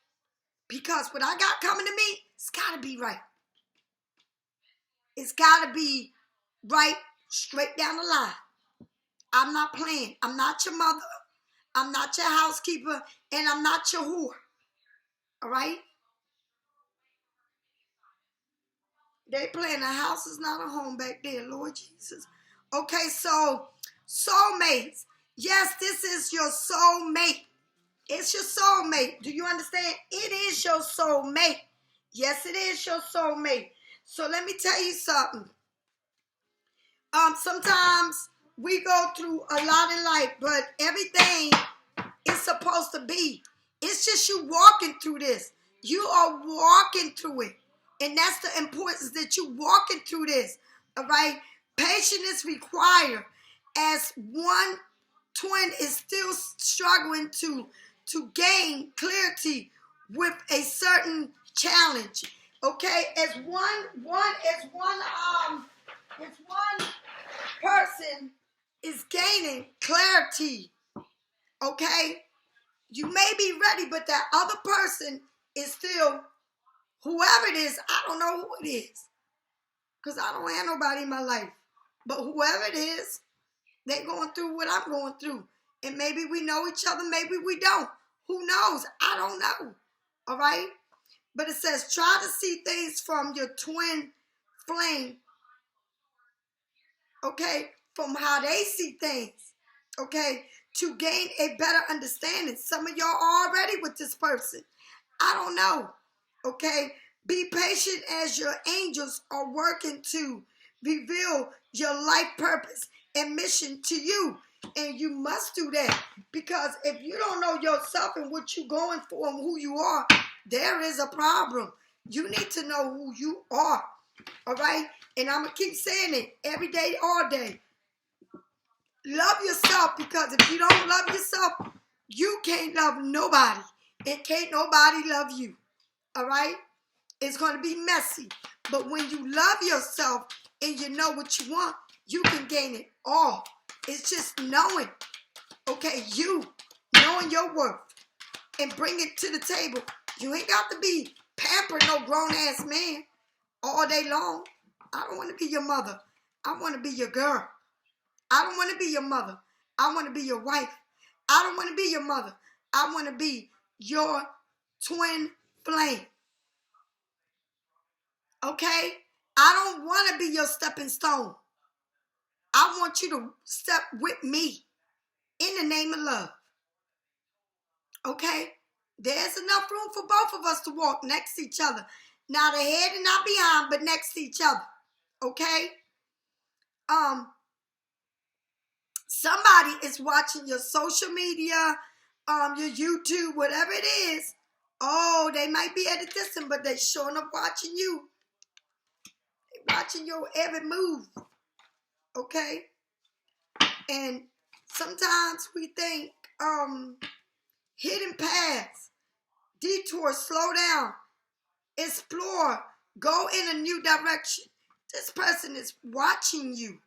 Because what I got coming to me, it's got to be right. It's got to be right straight down the line. I'm not playing. I'm not your mother. I'm not your housekeeper. And I'm not your whore. All right? They playing a house is not a home back there, Lord Jesus. Okay, so soulmates. Yes, this is your soulmate. It's your soulmate. Do you understand? It is your soulmate. Yes, it is your soulmate. So let me tell you something. Sometimes we go through a lot in life, but everything is supposed to be. It's just you walking through this. You are walking through it. And that's the importance that you walking through this. All right? Patience is required as one twin is still struggling to gain clarity with a certain challenge. Okay? As one person is gaining clarity. Okay? You may be ready, but that other person is still, whoever it is, I don't know who it is. Because I don't have nobody in my life. But whoever it is, they're going through what I'm going through. And maybe we know each other, maybe we don't. Who knows? I don't know. All right? But it says, try to see things from your twin flame. Okay? From how they see things. Okay? To gain a better understanding. Some of y'all are already with this person. I don't know. Okay? Be patient as your angels are working to reveal your life purpose and mission to you. And you must do that. Because if you don't know yourself and what you're going for and who you are, there is a problem. You need to know who you are. All right? And I'm going to keep saying it every day, all day. Love yourself, because if you don't love yourself, you can't love nobody. And can't nobody love you. All right? It's going to be messy. But when you love yourself and you know what you want, you can gain it all. It's just knowing, okay, you knowing your worth and bring it to the table. You ain't got to be pampered no grown-ass man all day long. I don't want to be your mother. I want to be your girl. I don't want to be your mother. I want to be your wife. I don't want to be your mother. I want to be your twin flame. Okay? I don't want to be your stepping stone. I want you to step with me in the name of love. Okay? There's enough room for both of us to walk next to each other. Not ahead and not behind, but next to each other. Okay? somebody is watching your social media, your YouTube, whatever it is. Oh, they might be at a distance, but they showing up watching you. They watching your every move. Okay? And sometimes we think, hidden paths, detours, slow down, explore, go in a new direction. This person is watching you.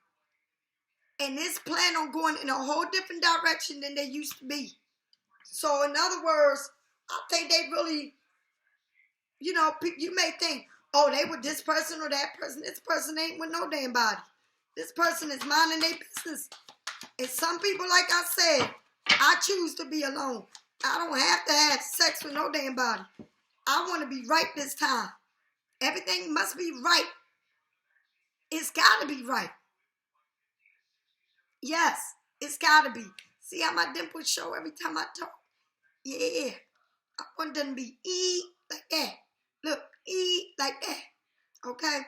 And is plan on going in a whole different direction than they used to be. So in other words, I think they really, you may think, oh, they with this person or that person. This person ain't with no damn body. This person is minding their business. And some people, like I said, I choose to be alone. I don't have to have sex with no damn body. I want to be right this time. Everything must be right. It's got to be right. Yes, it's got to be. See how my dimples show every time I talk? Yeah. I want them to be eat like that. Look, eat like that. Okay?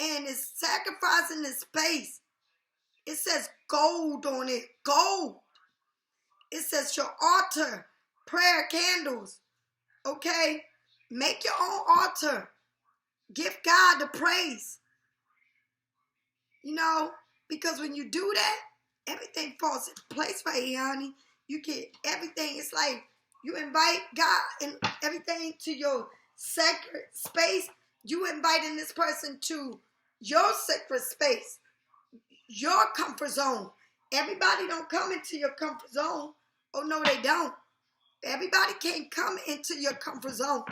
And it's sacrificing the space. It says gold on it. Gold. It says your altar. Prayer candles. Okay? Make your own altar. Give God the praise. Because when you do that, everything falls into place right here, honey. You get everything. It's like you invite God and everything to your sacred space. You inviting this person to your sacred space, your comfort zone. Everybody don't come into your comfort zone. Oh, no, they don't. Everybody can't come into your comfort zone.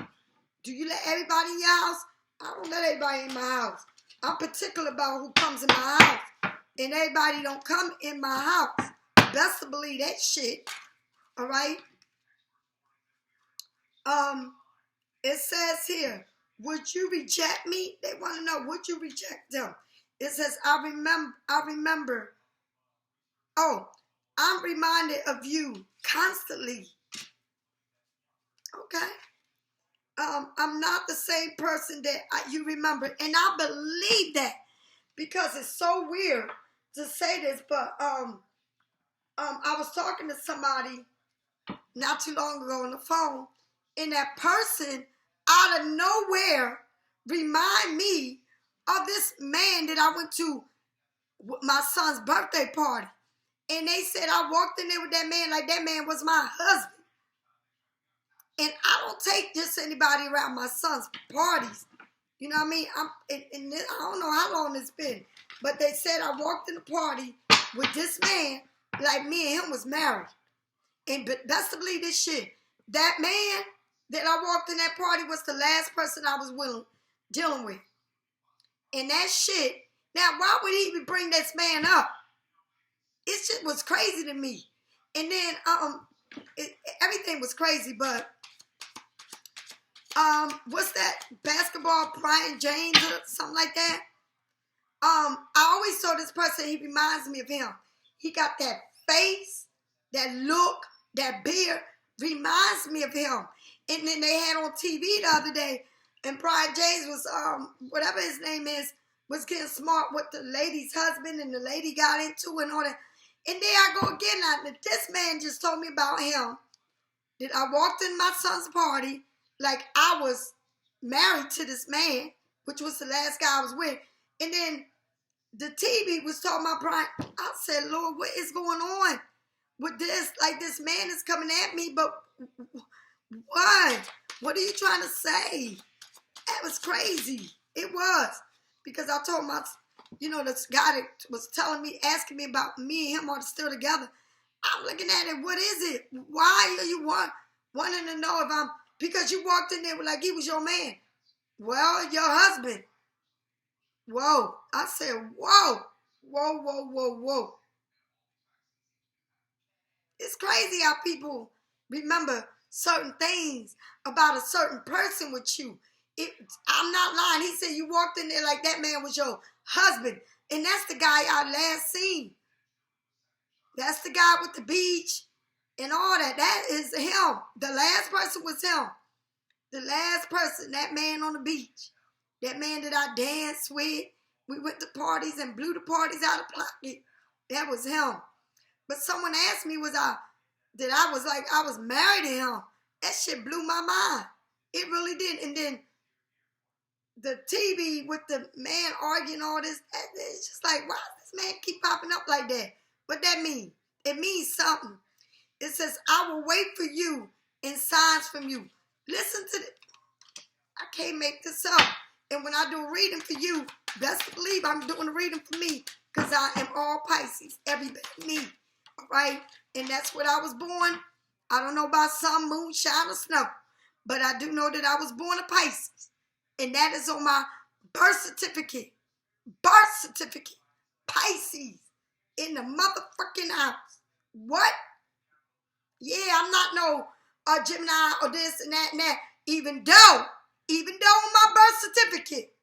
Do you let everybody in your house? I don't let everybody in my house. I'm particular about who comes in my house. And everybody don't come in my house. Best to believe that shit. All right? It says here, would you reject me? They want to know, would you reject them? It says, I remember. Oh, I'm reminded of you constantly. Okay? I'm not the same person that you remember. And I believe that because it's so weird to say this, but I was talking to somebody not too long ago on the phone, and that person out of nowhere remind me of this man that I went to my son's birthday party. And they said I walked in there with that man like that man was my husband. And I don't take just anybody around my son's parties. You know what I mean? I don't know how long it's been, but they said I walked in the party with this man like me and him was married. And best to believe this shit. That man that I walked in that party was the last person I was dealing with. And that shit, now why would he even bring this man up? It shit was crazy to me. And then everything was crazy, but what's that basketball, Brian James or something like that? I always saw this person, he reminds me of him. He got that face, that look, that beard, reminds me of him. And then they had on TV the other day, and Brian James was, whatever his name is, was getting smart with the lady's husband, and the lady got into it and all that. And there I go again. Now, this man just told me about him, that I walked in my son's party like I was married to this man, which was the last guy I was with. And then the TV was talking about Brian. I said, Lord, what is going on with this? Like, this man is coming at me, but what? What are you trying to say? That was crazy. It was. Because I told this guy that was telling me, asking me about me and him are still together. I'm looking at it. What is it? Why are you wanting to know if because you walked in there like he was your man. Well, your husband. Whoa. I said, whoa. Whoa, whoa, whoa, whoa. It's crazy how people remember certain things about a certain person with you. I'm not lying. He said you walked in there like that man was your husband. And that's the guy I last seen. That's the guy with the beach and all that. That is him. The last person was him. The last person, that man on the beach. That man that I danced with We went to parties and blew the parties out of pocket. That was him. But someone asked me, I was married to him. That shit blew my mind. It really did. And then the TV with the man arguing all this, it's just like, why does this man keep popping up like that? What that mean? It means something. It says, I will wait for you in signs from you. Listen to it. I can't make this up. And when I do a reading for you, best believe I'm doing a reading for me, because I am all Pisces, every bit of me. All right? And that's what I was born. I don't know about sun, moon, shine, or snow, but I do know that I was born a Pisces. And that is on my birth certificate. Birth certificate. Pisces. In the motherfucking house. What? Yeah, I'm not no Gemini or this and that and that. Even though on my birth certificate,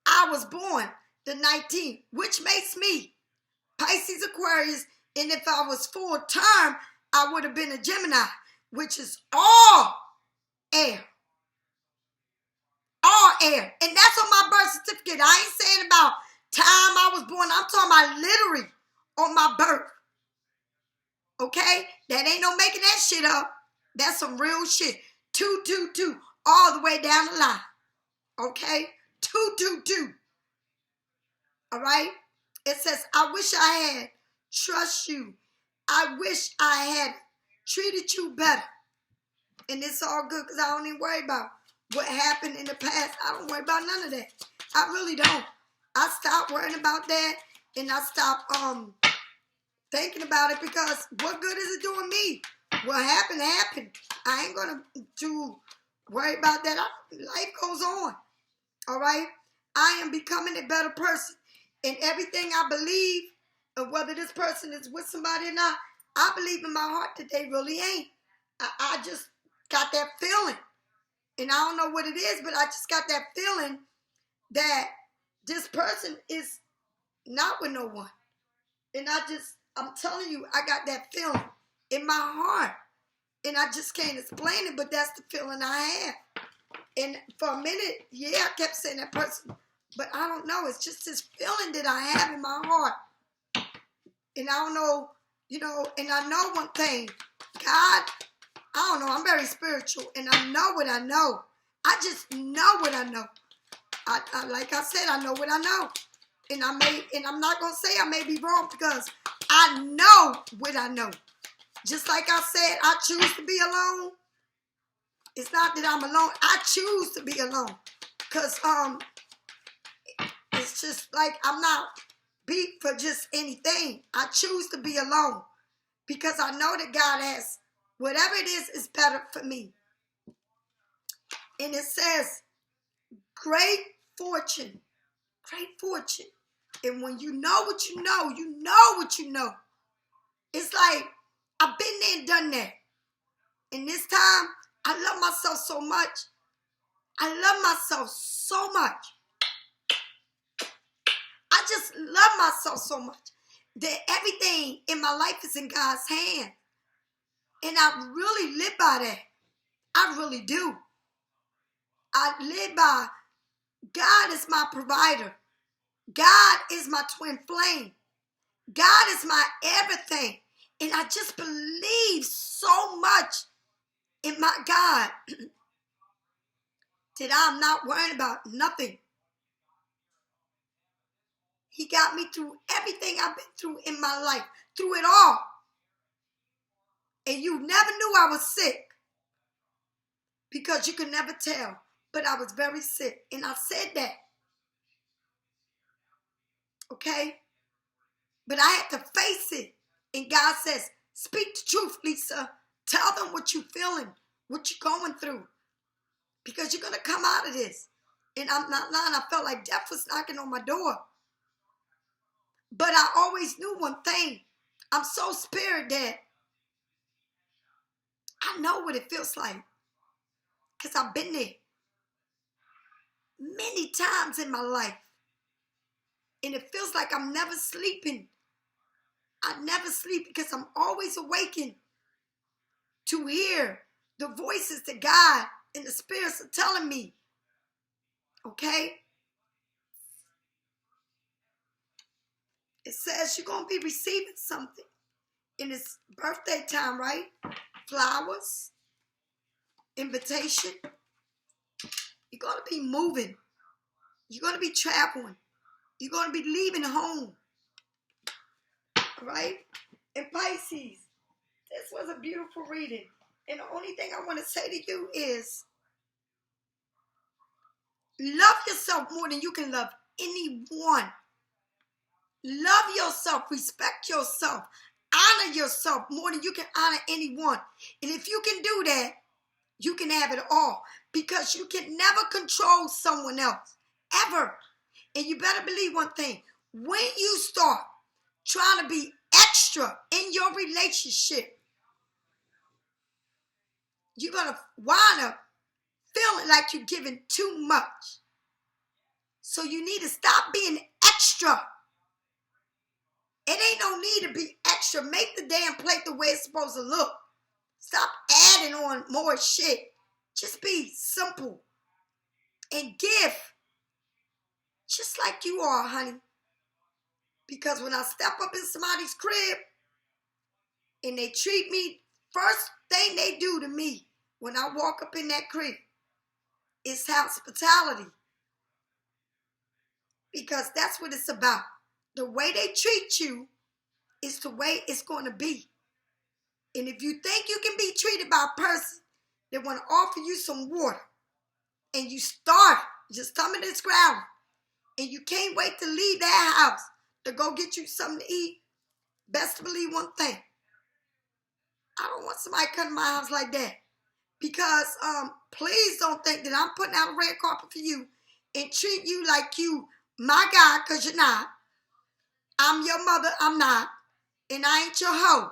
I was born the 19th, which makes me Pisces Aquarius. And if I was full term, I would have been a Gemini, which is all air. All air. And that's on my birth certificate. I ain't saying about time I was born. I'm talking about literally on my birth. Okay? That ain't no making that shit up. That's some real shit. 222. All the way down the line. Okay? 222. All right? It says, I wish I had trust you. I wish I had treated you better. And it's all good because I don't even worry about what happened in the past. I don't worry about none of that. I really don't. I stopped worrying about that, and I stopped thinking about it, because what good is it doing me? What happened happened. I ain't gonna worry about that. Life goes on. All right? I am becoming a better person. And everything I believe, and whether this person is with somebody or not, I believe in my heart that they really ain't. I just got that feeling. And I don't know what it is, but I just got that feeling that this person is not with no one. And I'm telling you, I got that feeling in my heart. And I just can't explain it, but that's the feeling I have. And for a minute, yeah, I kept saying that person. But I don't know. It's just this feeling that I have in my heart. And I don't know, and I know one thing. God, I don't know. I'm very spiritual. And I know what I know. I just know what I know. Like I said, I know what I know. And I'm not going to say I may be wrong, because I know what I know. Just like I said, I choose to be alone. It's not that I'm alone. I choose to be alone. Because it's just like I'm not beat for just anything. I choose to be alone. Because I know that God has whatever it is better for me. And it says, great fortune. Great fortune. And when you know what you know, you know what you know. It's like, I've been there and done that. And this time, I love myself so much. I love myself so much. I just love myself so much that everything in my life is in God's hand. And I really live by that. I really do. I live by, God is my provider. God is my twin flame. God is my everything. And I just believe so much in my God that I'm not worrying about nothing. He got me through everything I've been through in my life, through it all. And you never knew I was sick, because you could never tell. But I was very sick, and I said that. Okay? But I had to face it. And God says, speak the truth, Lisa. Tell them what you're feeling, what you're going through. Because you're going to come out of this. And I'm not lying. I felt like death was knocking on my door. But I always knew one thing. I'm so spirit that I know what it feels like. Because I've been there many times in my life. And it feels like I'm never sleeping. I never sleep, because I'm always awakened to hear the voices that God and the spirits are telling me. Okay? It says you're going to be receiving something in it's birthday time, right? Flowers, invitation. You're going to be moving. You're going to be traveling. You're going to be leaving home. All right? And Pisces, this was a beautiful reading. And the only thing I want to say to you is love yourself more than you can love anyone. Love yourself. Respect yourself. Honor yourself more than you can honor anyone. And if you can do that, you can have it all. Because you can never control someone else. Ever. And you better believe one thing. When you start trying to be extra in your relationship, you're going to wind up feeling like you're giving too much. So you need to stop being extra. It ain't no need to be extra. Make the damn plate the way it's supposed to look. Stop adding on more shit. Just be simple. And give. Just like you are, honey. Because when I step up in somebody's crib and they treat me, first thing they do to me when I walk up in that crib is hospitality. Because that's what it's about. The way they treat you is the way it's going to be. And if you think you can be treated by a person that want to offer you some water and you starve, just coming to this ground, and you can't wait to leave that house to go get you something to eat, best to believe one thing. I don't want somebody coming to my house like that. Because please don't think that I'm putting out a red carpet for you and treat you like you my guy, because you're not. I'm your mother, I'm not. And I ain't your hoe.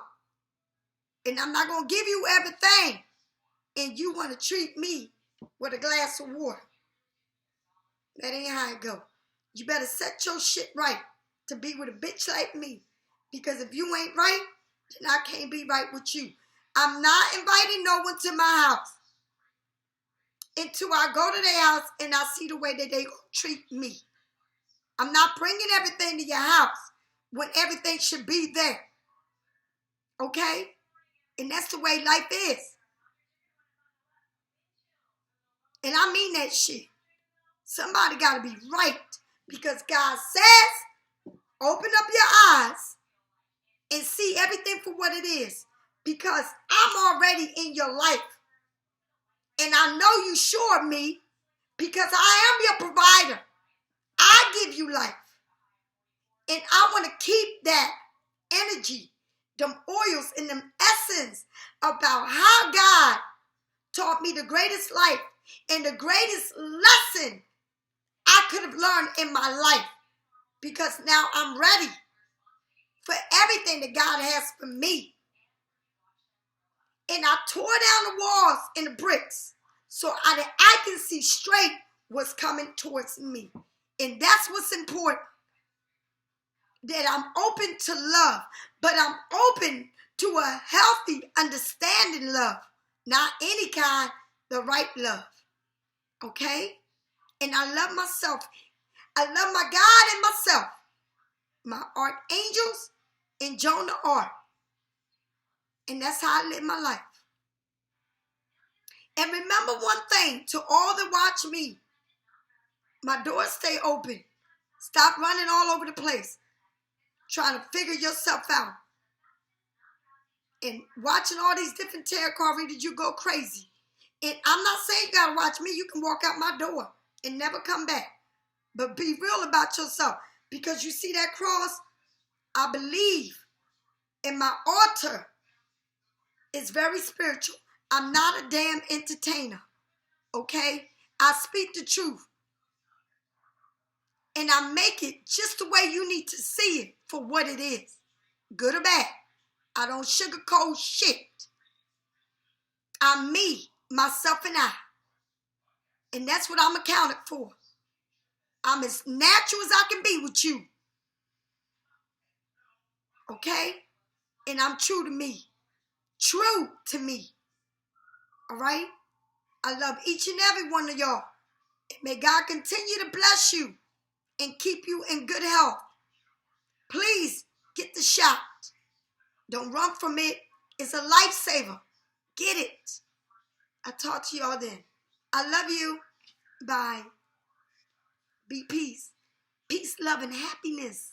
And I'm not going to give you everything. And you want to treat me with a glass of water. That ain't how it go. You better set your shit right to be with a bitch like me. Because if you ain't right, then I can't be right with you. I'm not inviting no one to my house until I go to their house and I see the way that they treat me. I'm not bringing everything to your house when everything should be there. Okay? And that's the way life is. And I mean that shit. Somebody got to be right. Because God says, open up your eyes and see everything for what it is. Because I'm already in your life. And I know you sure of me because I am your provider. I give you life. And I want to keep that energy, them oils and them essence about how God taught me the greatest life and the greatest lesson I could have learned in my life. Because now I'm ready for everything that God has for me. And I tore down the walls and the bricks so that I can see straight what's coming towards me. And that's what's important. That I'm open to love, but I'm open to a healthy, understanding love. Not any kind, the right love. Okay? And I love myself. I love my God and myself. My archangels and Joan the Arc. And that's how I live my life. And remember one thing to all that watch me. My doors stay open. Stop running all over the place. Trying to figure yourself out. And watching all these different tarot card readers, you go crazy. And I'm not saying you got to watch me. You can walk out my door and never come back. But be real about yourself. Because you see that cross? I believe in my altar. It's very spiritual. I'm not a damn entertainer. Okay? I speak the truth. And I make it just the way you need to see it for what it is. Good or bad. I don't sugarcoat shit. I'm me, myself, and I. And that's what I'm accounted for. I'm as natural as I can be with you. Okay? And I'm true to me. True to me. All right? I love each and every one of y'all. And may God continue to bless you and keep you in good health. Please get the shot. Don't run from it. It's a lifesaver. Get it. I'll talk to y'all then. I love you. Bye. Be peace. Peace, love, and happiness.